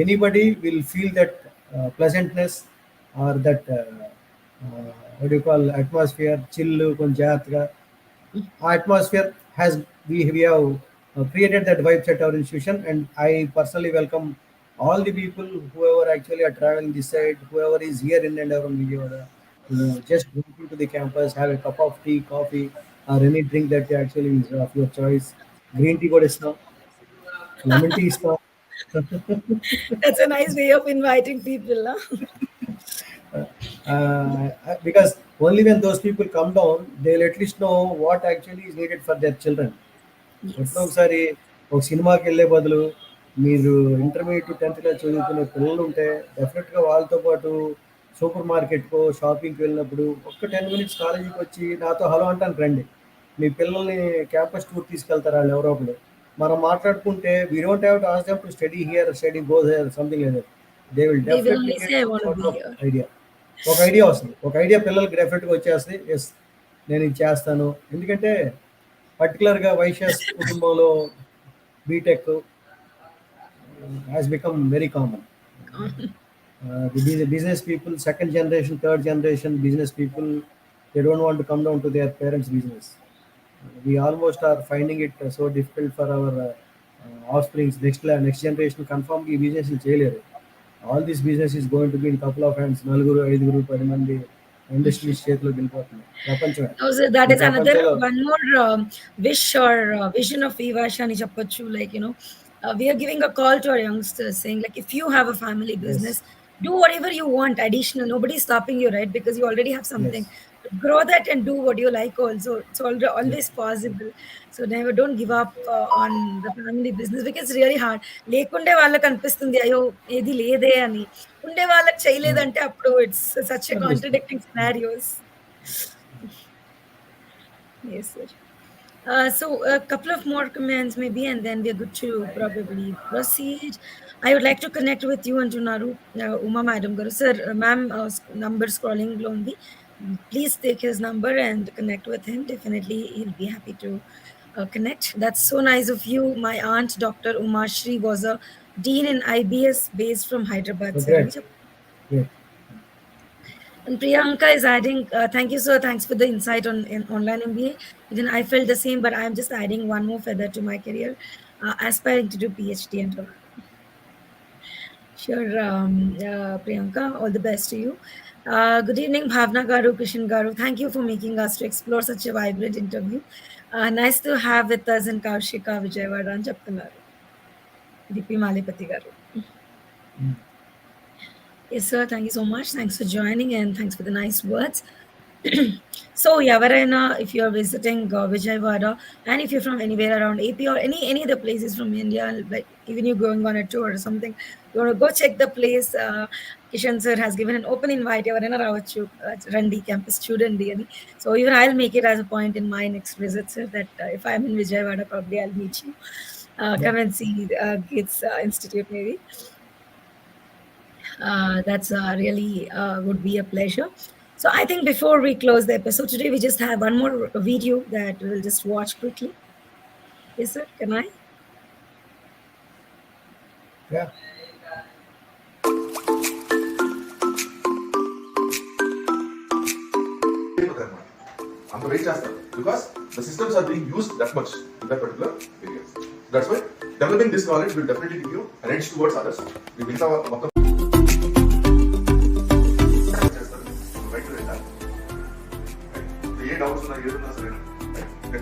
Anybody will feel that pleasantness or that what do you call atmosphere, chill, కొంచెం జాగ్రత్తగా atmosphere has we have created that vibes at our institution, and I personally welcome all the people whoever actually are traveling this side, whoever is here in and around Vijayawada, just go into the campus, have a cup of tea, coffee, or any drink that actually is of your choice. Green tea కూడా ఇస్తాం, lemon tea ఇస్తాం. That's a nice way of inviting people. Huh? Because only when those people come down, they'll at least know what actually is needed for their children. ఎప్పుడో Yes. ఒకసారి ఒక సినిమాకి వెళ్ళే బదులు మీరు ఇంటర్మీడియట్ 10th క్లాస్ చదువుకునే పిల్లలు ఉంటే డెఫినెట్గా వాళ్ళతో పాటు సూపర్ మార్కెట్కో షాపింగ్కి వెళ్ళినప్పుడు ఒక్క 10 minutes కాలేజీకి వచ్చి నాతో హలో అంటాను రండి. మీ పిల్లల్ని క్యాంపస్ టూర్ తీసుకెళ్తారు వాళ్ళు ఎవరో ఒకరు. మనం మాట్లాడుకుంటే we don't have to ask them to study here, study goes here, something like that. They will They will definitely only get say, I some want to sort be of here. Idea. ఒక idea వస్తుంది, ఒక idea పిల్లలకి డెఫినెట్గా వచ్చేస్తుంది. Yes, నేను ఇది చేస్తాను. ఎందుకంటే పర్టికులర్గా వైశ్యాస్ కుటుంబంలో BTech has become very common. The business people, second generation, third generation business people, they don't want to come down to their parents' business. We almost are finding it so difficult for our offsprings. Next generation confirm ఈ business చేయలేరు. All this business is going to be in couple of hands. నలుగురు ఐదుగురు 10 మంది industries చేతిలోకి వెళ్ళిపోతున్నాయి ప్రపంచమే. Oh, so that ఈ is another ప్రపంచంలో one more wish or vision of Vivasha ani cheppochu. Like, we are giving a call to our youngsters saying, like, if you have a family yes, business, do whatever you want additional. Nobody's stopping you, right? Because you already have something. yes, But grow that and do what you like also. It's yes, always possible. So never don't give up on the family business because it's really hard. లేకుండే వాళ్ళకి అనిపిస్తుంది అయ్యో ఏది లేదే అని ఉండే వాళ్ళకి చేయలేదంటే అప్పుడు ఇట్స్ సచ్ ఎ అనిపిస్తుంది. Contradicting scenarios. Yes, sir. So a couple of more comments maybe, and then we're good to probably proceed. I would like to connect with you and Junaru, Uma Madam Garu. Sir, ma'am, number scrolling lonely. Please take his number and connect with him. Definitely, he'll be happy to connect. That's so nice of you. My aunt, Dr. Uma Shri, was a dean in IBS based from Hyderabad, So sir. great, great. And Priyanka is adding, thank you, sir. Thanks for the insight on in online MBA. Even I felt the same, but I'm just adding one more feather to my career, aspiring to do PhD and all. Sure, Priyanka, all the best to you. Good evening, Bhavna Garu, Kishan Garu. Thank you for making us to explore such a vibrant interview. Nice to have with us in Kaushika Vijayawada and Chaptanaru, DP Malipati Garu. Mm. Yes, sir. Thank you so much. Thanks for joining and thanks for the nice words. So, Yavarena, if you're visiting Vijayawada and if you're from anywhere around AP or any other places from India, like even you're going on a tour or something, you want to go check the place. Kishan sir has given an open invite. Yavarena Ravachu, Randi campus student. Ani. So, even I'll make it as a point in my next visit, sir, that if I'm in Vijayawada, probably I'll meet you. Yeah, Come and see Gates Institute, maybe. That's really would be a pleasure. So I think before we close the episode today, we just have one more video that we'll just watch quickly. Yes, sir. Can I? yeah. అంత wait చేస్తారు because the systems are being used that much in that particular area. That's why developing this knowledge will definitely give you an edge towards others. మిగతా మొత్తం చేస్తారు right వెళ్ళాలి. ఏ doubts ఉన్నా ఏదున్నా సరే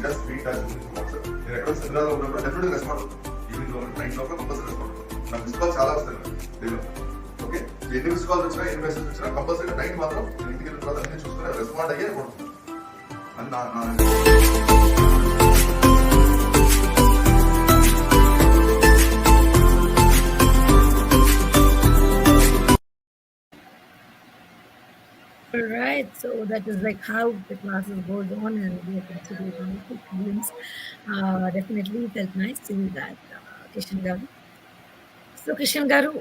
just meet WhatsApp. నేను ఎక్కడ సెమినార్లో ఉన్నప్పుడు డెఫినెట్గా రెస్పాండ్ అవుతాను. ఈవినింగ్ లో నైట్ లోపల కంపల్సరీ రెస్పాండ్ అవుతాను. నాకు మిస్ కాల్ చాలా వస్తాయి దీనిలో. ఓకే, ఎన్ని మిస్ కాల్స్ వచ్చినా ఎన్ని మెసేజ్ వచ్చినా కంపల్సరీగా నైట్ మాత్రం నేను ఇంటికి వెళ్ళిన తర్వాత అన్ని చూసుకుని రెస్పాండ్ అయ్యే అనుకుంటున్నాను. All right. So that is like how the classes goes on, and we are considering wonderful students. Definitely felt nice seeing that, Kishan Garu. So, Kishan Garu,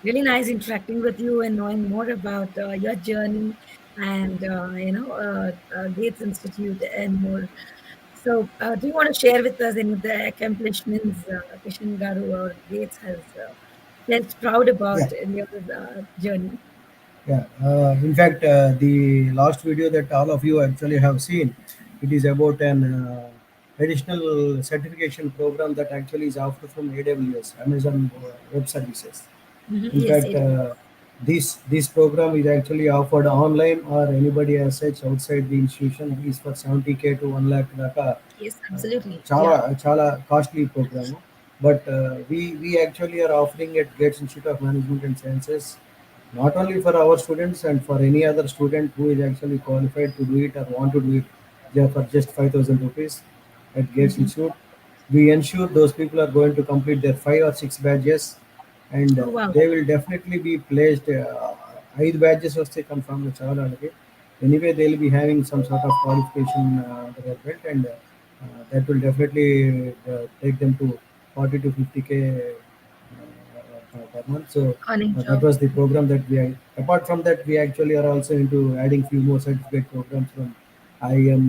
really nice interacting with you and knowing more about your journey and Gates Institute and more. So, do you want to share with us any of the accomplishments Kishan Garu or Gates has felt proud about Yeah, in your journey? yeah. In fact, the last video that all of you actually have seen, it is about an additional certification program that actually is offered from AWS, Amazon Web Services. In Yes, fact, it is. this program is actually offered online or anybody as such outside the institution is for 70K to 1 lakh దాకా Yes, absolutely. చాలా Yeah. చాలా costly program. But we actually are offering at Gates Institute of Management and Sciences not only for our students and for any other student who is actually qualified to do it or want to do it, they for just 5,000 rupees at Gates Mhm. Institute. We ensure those people are going to complete their 5 or 6 badges, and Oh, wow. they will definitely be placed. 5 badges వస్తే కన్ఫామ్గా చాలా వాళ్ళకి. Anyway, they will be having some sort of qualification under their belt, and that will definitely take them to 40 to 50K per month. So Earning that job. was the program that we. Apart from that, we actually are also into adding few more certificate programs from IIM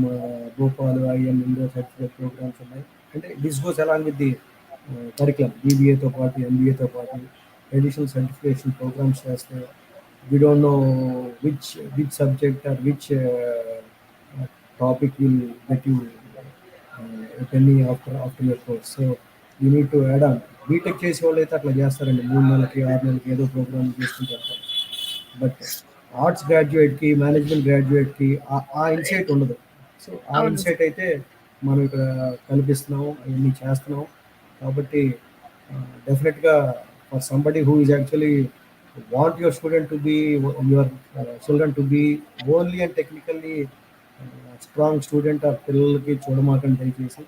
Bhopal, IIM Indore certificate programs, and this goes along with the curriculum బీబీఏతో పాటు ఎంబీఏతో పాటు additional certification programmes చేస్తే we don't know which subject or which topic will get you a penny after your course. So you need to add on. B Tech చేసే వాళ్ళు అయితే అట్లా చేస్తారండి, 3 నెలలకి 6 నెలలకి ఏదో ప్రోగ్రామ్ చేసుకుంటూ వెళ్తారు. బట్ ఆర్ట్స్ గ్రాడ్యుయేట్కి, మేనేజ్మెంట్ గ్రాడ్యుయేట్కి ఆ ఇన్సైట్ ఉండదు. సో ఆ అవును ఇన్సైట్ అయితే మనం ఇక్కడ కల్పిస్తున్నాం, అవన్నీ చేస్తున్నాం. కాబట్టి డెఫినెట్గా for somebody who is actually want your student to be your children to be only and technically strong student ఆ పిల్లలకి చూడమాకండి దయచేసి.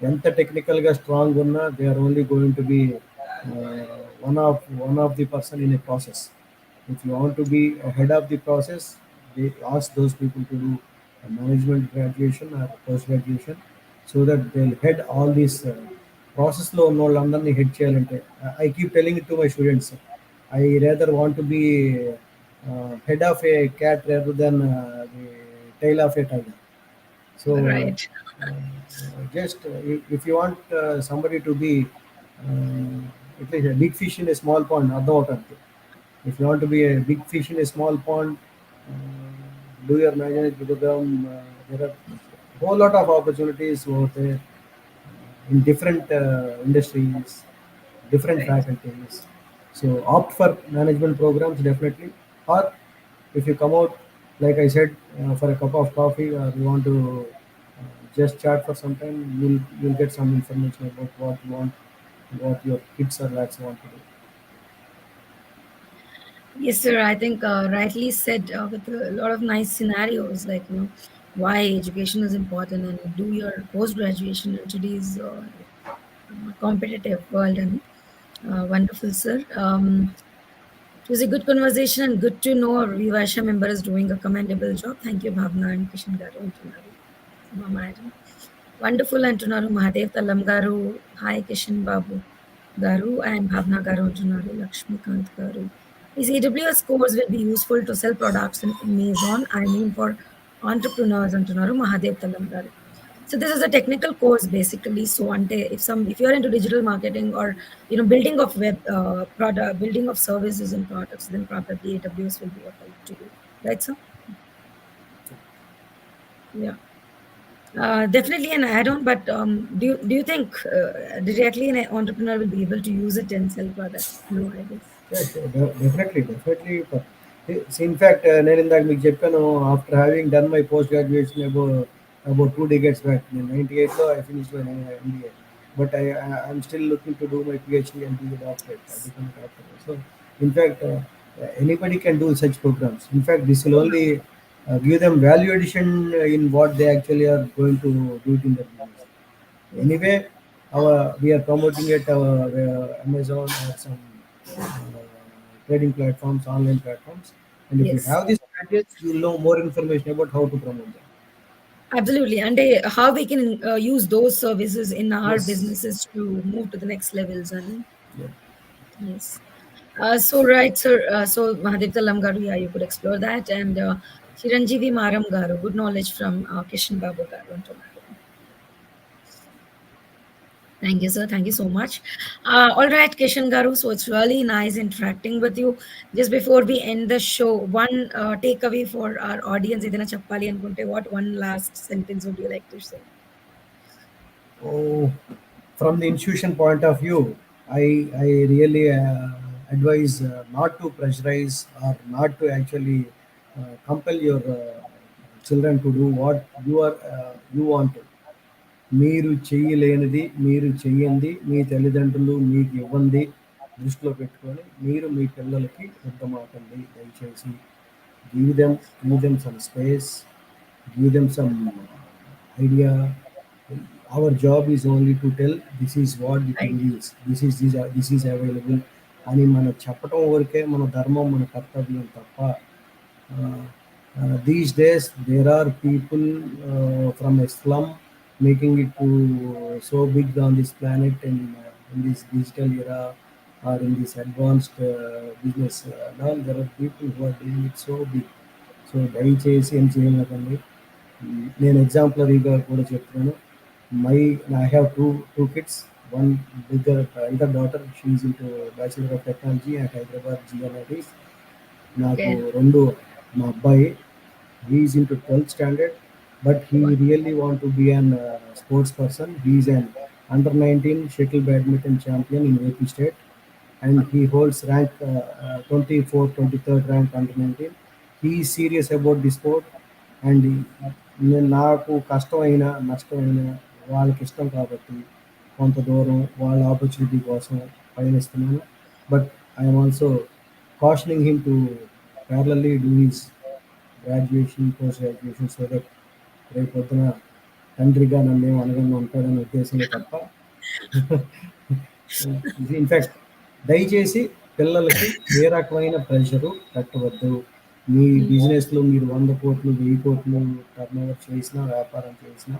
ఎంత టెక్నికల్గా స్ట్రాంగ్ ఉన్నా they are only going to be one of the person in a process. If you want to be head of the process, they ask those people to do management graduation or post graduation, so that they head all these ప్రాసెస్లో ఉన్న వాళ్ళందరినీ head చేయాలంటే. I keep telling it to my students, I rather want to be head of a cat rather than the tail of a tiger. So, right. just if you want somebody to be at least a big fish in a small pond, అర్థం అవుతుంది. If you want to be a big fish in a small pond, do your management program. There are a whole lot of opportunities over there in different industries, different Right. faculties. So opt for management programs definitely. Or if you come out, like I said, for a cup of coffee, or you want to just chat for some time, you'll get some information about what you want, what your kids or lads want to do. Yes, sir. I think rightly said with a lot of nice scenarios, like, why education is important and do your post graduation in today's competitive world. And wonderful, sir. It was a good conversation and good to know our WeVysya member is doing a commendable job. Thank you, Bhavana and Kishan Garu Antunaru. Madam. Wonderful Antunaru Mahadev Talam Garu. Hi, Kishan Babu Garu and Bhavana Garu Antunaru. Lakshmikant Garu. These AWS course will be useful to sell products in Amazon. I mean, for entrepreneurs Antunaru Mahadev Talam Garu. So this is a technical course basically. So if you're into digital marketing or building of web product, building of services and products, then probably AWS will be of help to you, right, sir? Yeah, definitely an add-on. But do you think directly an entrepreneur will be able to use it and sell products? No, I guess. Yes, definitely. See, in fact, నేను ఇందాక మీకు చెప్పాను, after having done my post graduation about 2 decades back. నేను 98లో I finish my MBA, but I'm still looking to do my PhD and be a doctorate. I become a doctor. So, in fact, anybody can do such programs. In fact, this will only give them value addition in what they actually are going to do it in their business. Anyway, we are promoting it Amazon or some trading platforms, online platforms. And if you Yes, have these gadgets, you'll know more information about how to promote them. absolutely. And how we can use those services in our Yes. businesses to move to the next levels. And Yeah. yes. So right, sir. So Mahadev Talam Garu, yeah, you could explore that. And Chiranjeevi Maram Garu, good knowledge from Kishan Babu Garu. Thank you, sir. Thank you so much. All right, Kishan Garu. So it's really nice interacting with you. Just before we end the show, one takeaway for our audience. Idina Chappali anukunte, what one last sentence would you like to say? Oh, from the institution point of view, I really advise not to pressurize or not to actually compel your children to do what you want to. మీరు చేయలేనిది, మీరు చెయ్యండి, మీ తల్లిదండ్రులు మీకు ఇవ్వండి దృష్టిలో పెట్టుకొని మీరు మీ పిల్లలకి రుద్దమాకండి దయచేసి. Give them some space, give them some idea. Our job is only to tell this is what the Right. Thing is, this is available అని మనం చెప్పడం వరకే మన ధర్మం, మన కర్తవ్యం తప్ప. These days, there are people from a slum making it to so big on this planet, and in this digital era or in this advanced business. Now there are people who are doing it so big. So దయచేసి ఏం చేయలేకండి. నేను ఎగ్జాంపులరీగా కూడా చెప్తున్నాను. My I have two kids. one bigger elder daughter. She is into Bachelor of Technology at Hyderabad GNITs. నాకు Okay. రెండు మా అబ్బాయి he is into 12th standard, but he Wow. really want to be an sports person. He is an under 19 shuttle badminton champion in AP state, and he holds rank 24, 23rd rank under 19. He is serious about the sport, and నాకు కష్టమైన నష్టమైన వాళ్ళకి ఇష్టం కాబట్టి కొంత దూరం వాళ్ళ opportunity కోసం పయనిస్తున్నాను. But I'm also cautioning him to parallelly do his graduation post graduation so that రేపు పొద్దున తండ్రిగా నన్ను ఏమో అనగానే ఉంటాడనే ఉద్దేశంలో తప్ప ఇన్ఫ్యాక్ట్ దయచేసి పిల్లలకి ఏ రకమైన ప్రెషరు పెట్టవద్దు. మీ బిజినెస్లో మీరు 100 కోట్లు 1000 కోట్లు టర్న్ ఓవర్ చేసినా వ్యాపారం చేసినా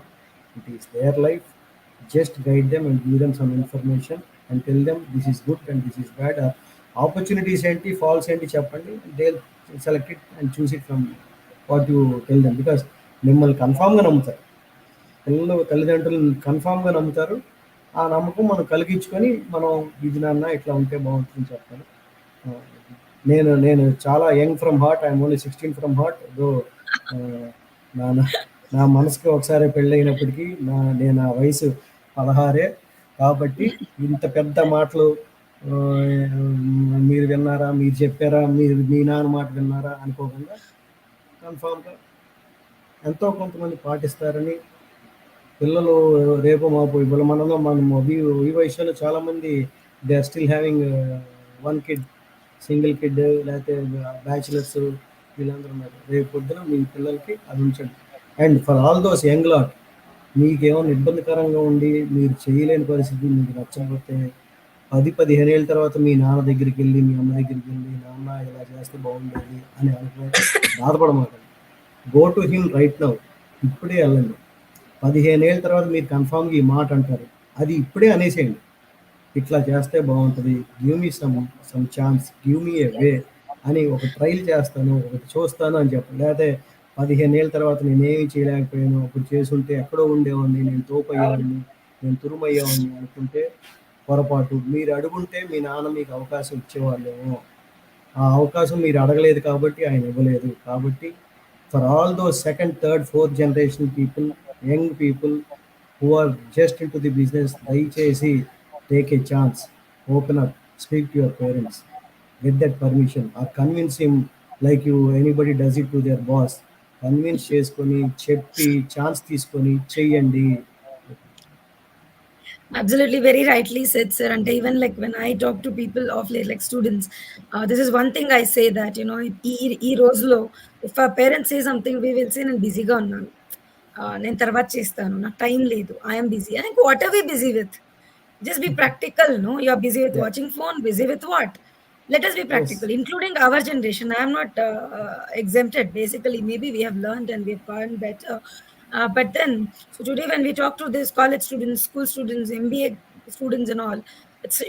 it is their life. Just guide them and give them some information and tell them this is good and this is bad. Opportunities ఏంటి ఫాల్స్ ఏంటి చెప్పండి. They select it and choose it from what you tell them. Because మిమ్మల్ని కన్ఫామ్గా నమ్ముతారు పిల్లలు, తల్లిదండ్రులు కన్ఫామ్గా నమ్ముతారు. ఆ నమ్మకం మనం కలిగించుకొని మనం ఇది నాన్న ఇట్లా ఉంటే బాగుంటుందని చెప్పాలి. ఆ, నేను నేను చాలా young from heart. I'm only 16 from heart. Though నా నా నా మనసుకి ఒకసారి పెళ్ళైనప్పటికీ నేను ఆ వయసు 16 కాబట్టి ఇంత పెద్ద మాటలు ఆ, మీరు విన్నారా, మీరు చెప్పారా, మీరు మీ నాన్న మాట విన్నారా అనుకోకుండా కన్ఫామ్గా ఎంతో కొంతమంది పాటిస్తారని పిల్లలు రేపు మాపు ఇప్పుడు మనలో మనం ఈ వయసులో చాలామంది they are still having one kid, single kid, లేకపోతే బ్యాచులర్స్ వీళ్ళందరూ ఉన్నారు. రేపు పొద్దున మీ పిల్లలకి అది ఉంచండి. And for all those young lot మీకేమైనా ఇబ్బందికరంగా ఉండి మీరు చేయలేని పరిస్థితి మీకు నచ్చకపోతే 10-15 ఏళ్ళ తర్వాత మీ నాన్న దగ్గరికి వెళ్ళి మీ అమ్మ దగ్గరికి వెళ్ళి నాన్న ఇలా చేస్తే బాగుండేది అని అనుకో బాధపడమాకండి. Go to him right now. ఇప్పుడే వెళ్ళండి. 15 ఏళ్ళ తర్వాత మీరు కన్ఫామ్గా ఈ మాట అంటారు. అది ఇప్పుడే అనేసేయండి. ఇట్లా చేస్తే బాగుంటుంది, give me some chance, give me a way అని ఒక ట్రైల్ చేస్తాను, ఒకటి చూస్తాను అని చెప్పండి. లేకపోతే 15 ఏళ్ళ తర్వాత నేనేమి చేయలేకపోయాను, అప్పుడు చేసుంటే ఎక్కడో ఉండేవాడిని, నేను అవును. తోపయ్యేవాడిని, నేను తురుమయ్యేవాడిని అనుకుంటే పొరపాటు. మీరు అడుగుంటే మీ నాన్న మీకు అవకాశం ఇచ్చేవాళ్ళేమో. ఆ అవకాశం మీరు అడగలేదు కాబట్టి ఆయన ఇవ్వలేదు. కాబట్టి for all those second, third, fourth generation people, young people who are just into the business, దయచేసి take a chance, open up, speak to your parents, get that permission or convince him like you anybody does it to their boss. Convince చేసుకొని చెప్పి chance తీసుకొని చెయ్యండి. Absolutely, very rightly said, sir. And even like when I talk to people of like students, this is one thing I say that ఈ రోజులో if our parents say something, we will say నేను బిజీగా ఉన్నాను, నేను తర్వాత చేస్తాను, నాకు time లేదు, ఐఎమ్ బిజీ అని. What are we busy with? Just be practical, no? You're busy with Yeah. watching phone, busy with what? Let us be Yes. practical, including our generation. I am not exempted. Basically, maybe we have learned and we've gotten better. But then, so today when we talk to these college students, school students, MBA students and all,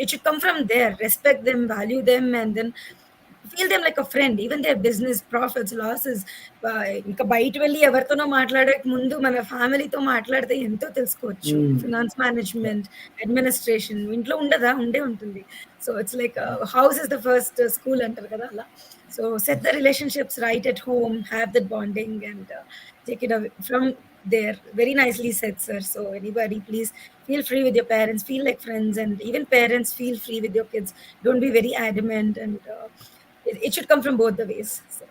it should come from there. Respect them, value them, and then feel them like a friend. Even their business profits, losses, ఇంకా బయట వెళ్ళి ఎవరితోనో మాట్లాడక ముందు మన ఫ్యామిలీతో మాట్లాడితే ఎంతో తెలుసుకోవచ్చు. Mm. Finance Yeah. Management, administration ఇంట్లో ఉండదా? ఉండే ఉంటుంది. So it's like house is the first school అంటారు కదా అలా. So set the relationships right at home, have that bonding and take it away from there. Very nicely said, sir. So anybody, please feel free with your parents, feel like friends, and even parents feel free with your kids. Don't be very adamant, and it should come from both the ways. So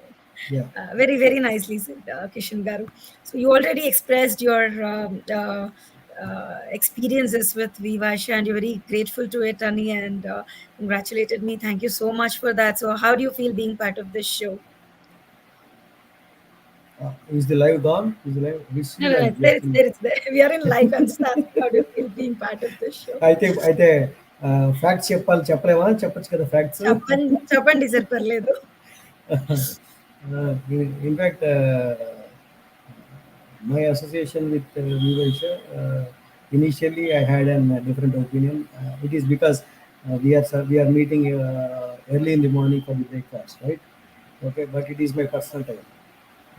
Yeah. very very nicely said, Kishan Garu. So you already expressed your experiences with WeVysya, and you're very grateful to it, Annie, and congratulated me. Thank you so much for that. So how do you feel being part of this show? Is the live gone? Is the live? We No, see. no, no, I'm it's there, just it's there, it's there. We are in live. I'm just asking how do you feel being part of this show? అయితే facts చెప్పలేమా? చెప్పొచ్చు కదా facts. చెప్పండి sir, పర్లేదు. In fact my association with WeVysya, initially I had a different opinion. It is because we are meeting early in the morning for the breakfast, right? Okay, but it is my personal time.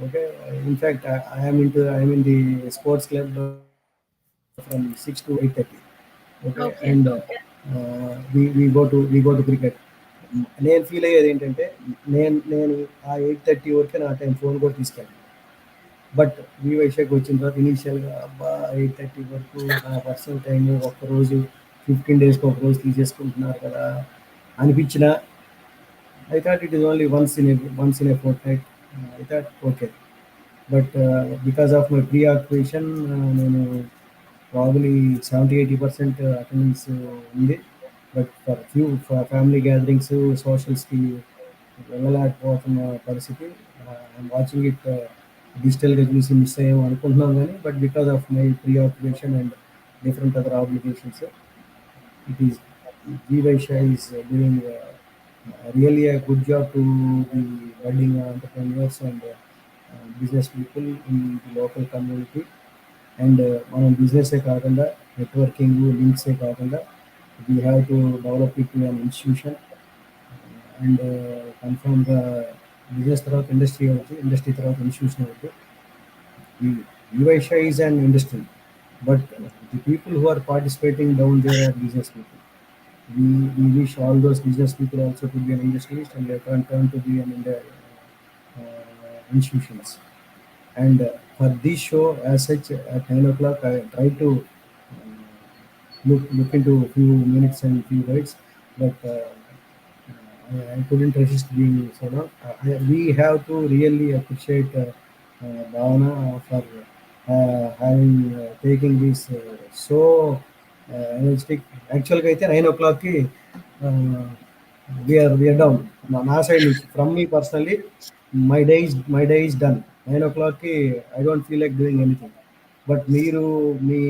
Okay, in fact, I am in the sports club from 6 to 8:30. Okay, okay. Okay. And we go to cricket. నేను feel అయ్యేది ఏంటంటే నేను నేను ఆ 8:30 వరకే నా time phone కూడా తీసుకెళ్ళాను. బట్ ఈ వైశాఖ వచ్చిన తర్వాత ఇనీషియల్గా అబ్బా 8:30 వరకు నా పర్సనల్ టైం ఒక్కరోజు 15 డేస్కి ఒక రోజు తీసేసుకుంటున్నారు కదా అనిపించిన. I thought it is only once in a fort night. I thought okay. But because of my pre occupation నేను ప్రాబ్లీ 70-80% అటెండెన్స్ ఉంది. బట్ ఫర్ ఫ్యామిలీ గ్యాదరింగ్స్ సోషల్స్కి వెళ్ళలేకపోతున్న పరిస్థితి. ఐఎమ్ వాచింగ్ ఇట్ డిజిటల్గా చూసి మిస్ అయ్యాము అనుకుంటున్నాం కానీ but because of my pre occupation and different other obligations it is WeVysya is doing really a good job to the budding entrepreneurs and business people in the local community. And మనం బిజినెసే కాకుండా networking లింక్సే కాకుండా we have to develop it to an institution and కన్ఫర్మ్గా business తర్వాత industry అవుతుంది, industry తర్వాత institution అవుతుంది. WeVysya is an industry, but the people who are participating down there are business people. We wish all those business people also to be an industrialist and later on turn to be an institutions. And for this show, as such, at 9 o'clock, I try to look into a few minutes and few words, but I couldn't resist being so. No, we have to really appreciate Bhavana for having taking this so energetic. Actually, అయితే 9 o'clock we are down. నా side నుంచి from me personally my day is done. 9 o'clock I don't feel like doing anything. But మీరు మీ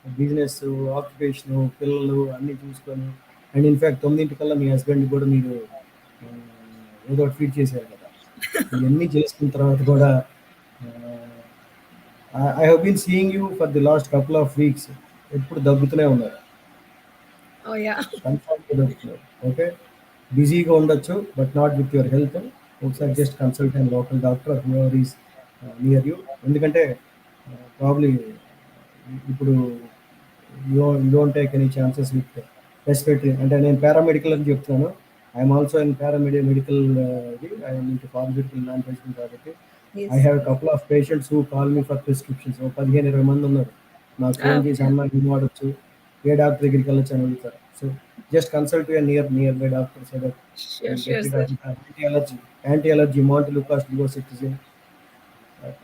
business occupation పిల్లలు అన్నీ చూసుకొని and in fact 9 me husband కూడా మీరు ఏదో ఒకటి ఫీడ్ చేశారు కదా. ఇవన్నీ చేసుకున్న తర్వాత కూడా I have been seeing you for the last couple of weeks. ఎప్పుడు దగ్గుతూనే ఉన్నారు. Oh, yeah. కన్ఫర్మ్గా దగ్గుతున్నారు. ఓకే, బిజీగా ఉండొచ్చు but not with your health. ఒకసారి Yes. Just consult and local doctor whoever is near you. ఎందుకంటే ప్రాబ్లీ ఇప్పుడు you don't take any chances with respiratory. అంటే నేను పారామెడికల్ అని చెప్తున్నాను. I'm also in medical. I'm into pharmaceutical manufacturing కాబట్టి I Yes. Have couple of patients who call me for prescriptions. 15-20 మంది ఉన్నారు నాకు ఫోన్ చేసి Okay. అన్న ఇది వాడచ్చు, ఏ డాక్టర్ దగ్గరికి వెళ్ళొచ్చు అని అడుగుతారు. So just consult nearby doctor so that Sure, you sure, get rid sir. Of anti allergy montelukast డివోసిట్రిజిన్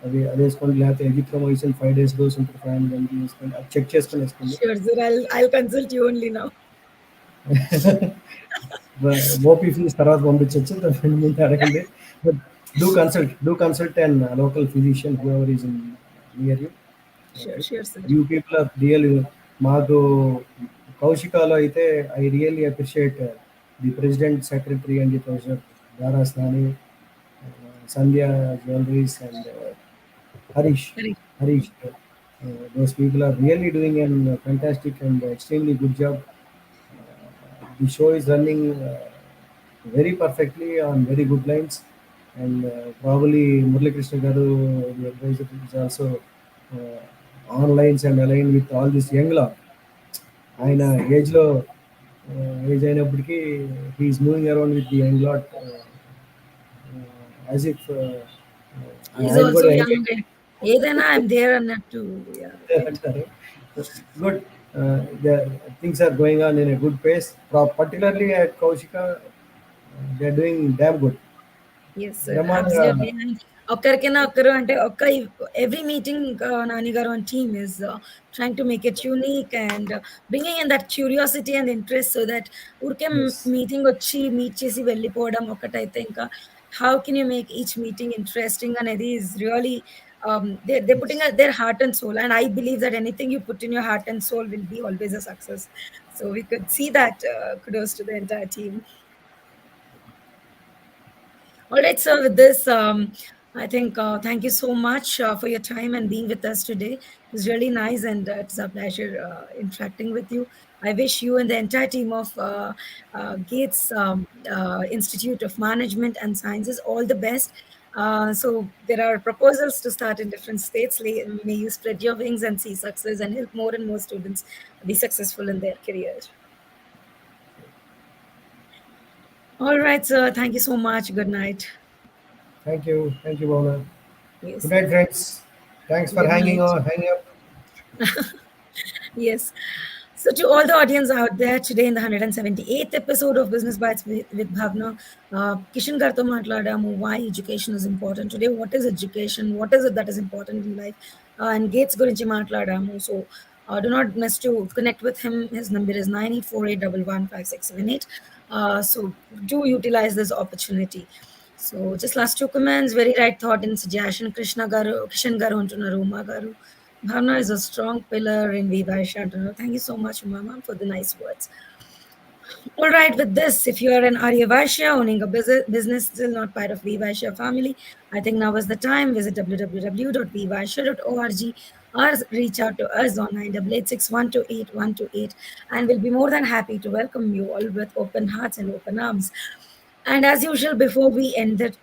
అది వేసుకోండి. లేకపోతే ఎజిథ్రోమైసిన్ 5 days డోస్ ఉంటుంది, 500 mg వేసుకోండి. అది చెక్ చేసుకొని వేసుకోండి. Sure, sir. I'll consult you only now. OP fees తర్వాత పంపించవచ్చు, దాని ముందు అడగండి. But do consult and local physician whoever is in near you. Sure, sure, sir. You people are real. మాకు కౌశికాలో అయితే I really appreciate the president, secretary and the treasurer దారాస్నాని, Sandhya jewelleries and Harish. Correct. Harish, those people are really doing a fantastic and extremely good job. The show is running very perfectly on very good lines, and probably Murali Krishna Garu, the advisor, is also on lines and aligned with all this young lot. ఆయన ఏజ్లో age అయినప్పటికీ he is moving around with the young lot as if He's ఆయన also కూడా young. Engage And ఏదైనా I'm there అన్నట్టు. Yeah, right. అంటారు. Good. The things are going on in a good pace. Particularly at Kaushika, they are doing damn good. Yes, sir. బ్రహ్మాండంగా. Absolutely. And ఒక్కరికైనా ఒక్కరు అంటే ఒక్క every meeting Nani garu and team is trying to make it unique and bringing in that curiosity and interest so that ఊరికే Yes. Meeting వచ్చి meet చేసి వెళ్ళిపోవడం ఒకటైతే ఇంకా how can you make each meeting interesting అనేది is really they're putting Yes. their heart and soul, and I believe that anything you put in your heart and soul will be always a success. So we could see that. Kudos to the entire team. All right, sir. With this, I think thank you so much for your time and being with us today. It was really nice, and it's a pleasure interacting with you. I wish you and the entire team of Gates Institute of Management and Sciences all the best. So there are proposals to start in different states. May you spread your wings and see success and help more and more students be successful in their career. All right, sir. Thank you so much. Good night. Thank you, Bhavana. Good Yes. night, friends. Thanks for Good night. hanging up. Yes. So, to all the audience out there, today in the 178th episode of Business Bites with Bhavna, Kishan Garto Matladamu, why education is important today. What is education? What is it that is important in life? And Gates Gurinchi Matladamu. So, do not miss to connect with him. His number is 9848115678. So, do utilize this opportunity. So, just last two comments, very right thought and suggestion. Kishan Garu Antunaru, Uma Garu. Bhavna is a strong pillar in WeVysya. Thank you so much, Mama, for the nice words. All right, with this, if you are an Aryavashya owning a business still not part of WeVysya family, I think now is the time. Visit www.vvysya.org or reach out to us on 9886128128, and we'll be more than happy to welcome you all with open hearts and open arms. And as usual, before we end the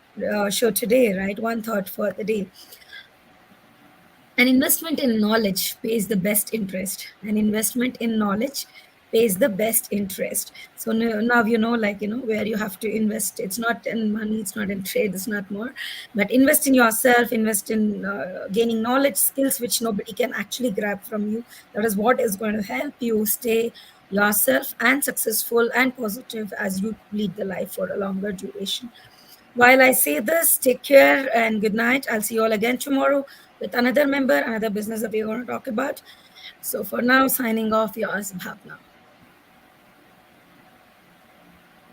show today, right, one thought for the day. An investment in knowledge pays the best interest. An investment in knowledge pays the best interest. So now you know, like, where you have to invest. It's not in money, it's not in trade, it's not more. But invest in yourself, invest in gaining knowledge, skills which nobody can actually grab from you. That is what is going to help you stay yourself and successful and positive as you lead the life for a longer duration. While I say this, take care and good night. I'll see you all again tomorrow with another member, another business that we're going to talk about. So for now, signing off, yours, Bhavna.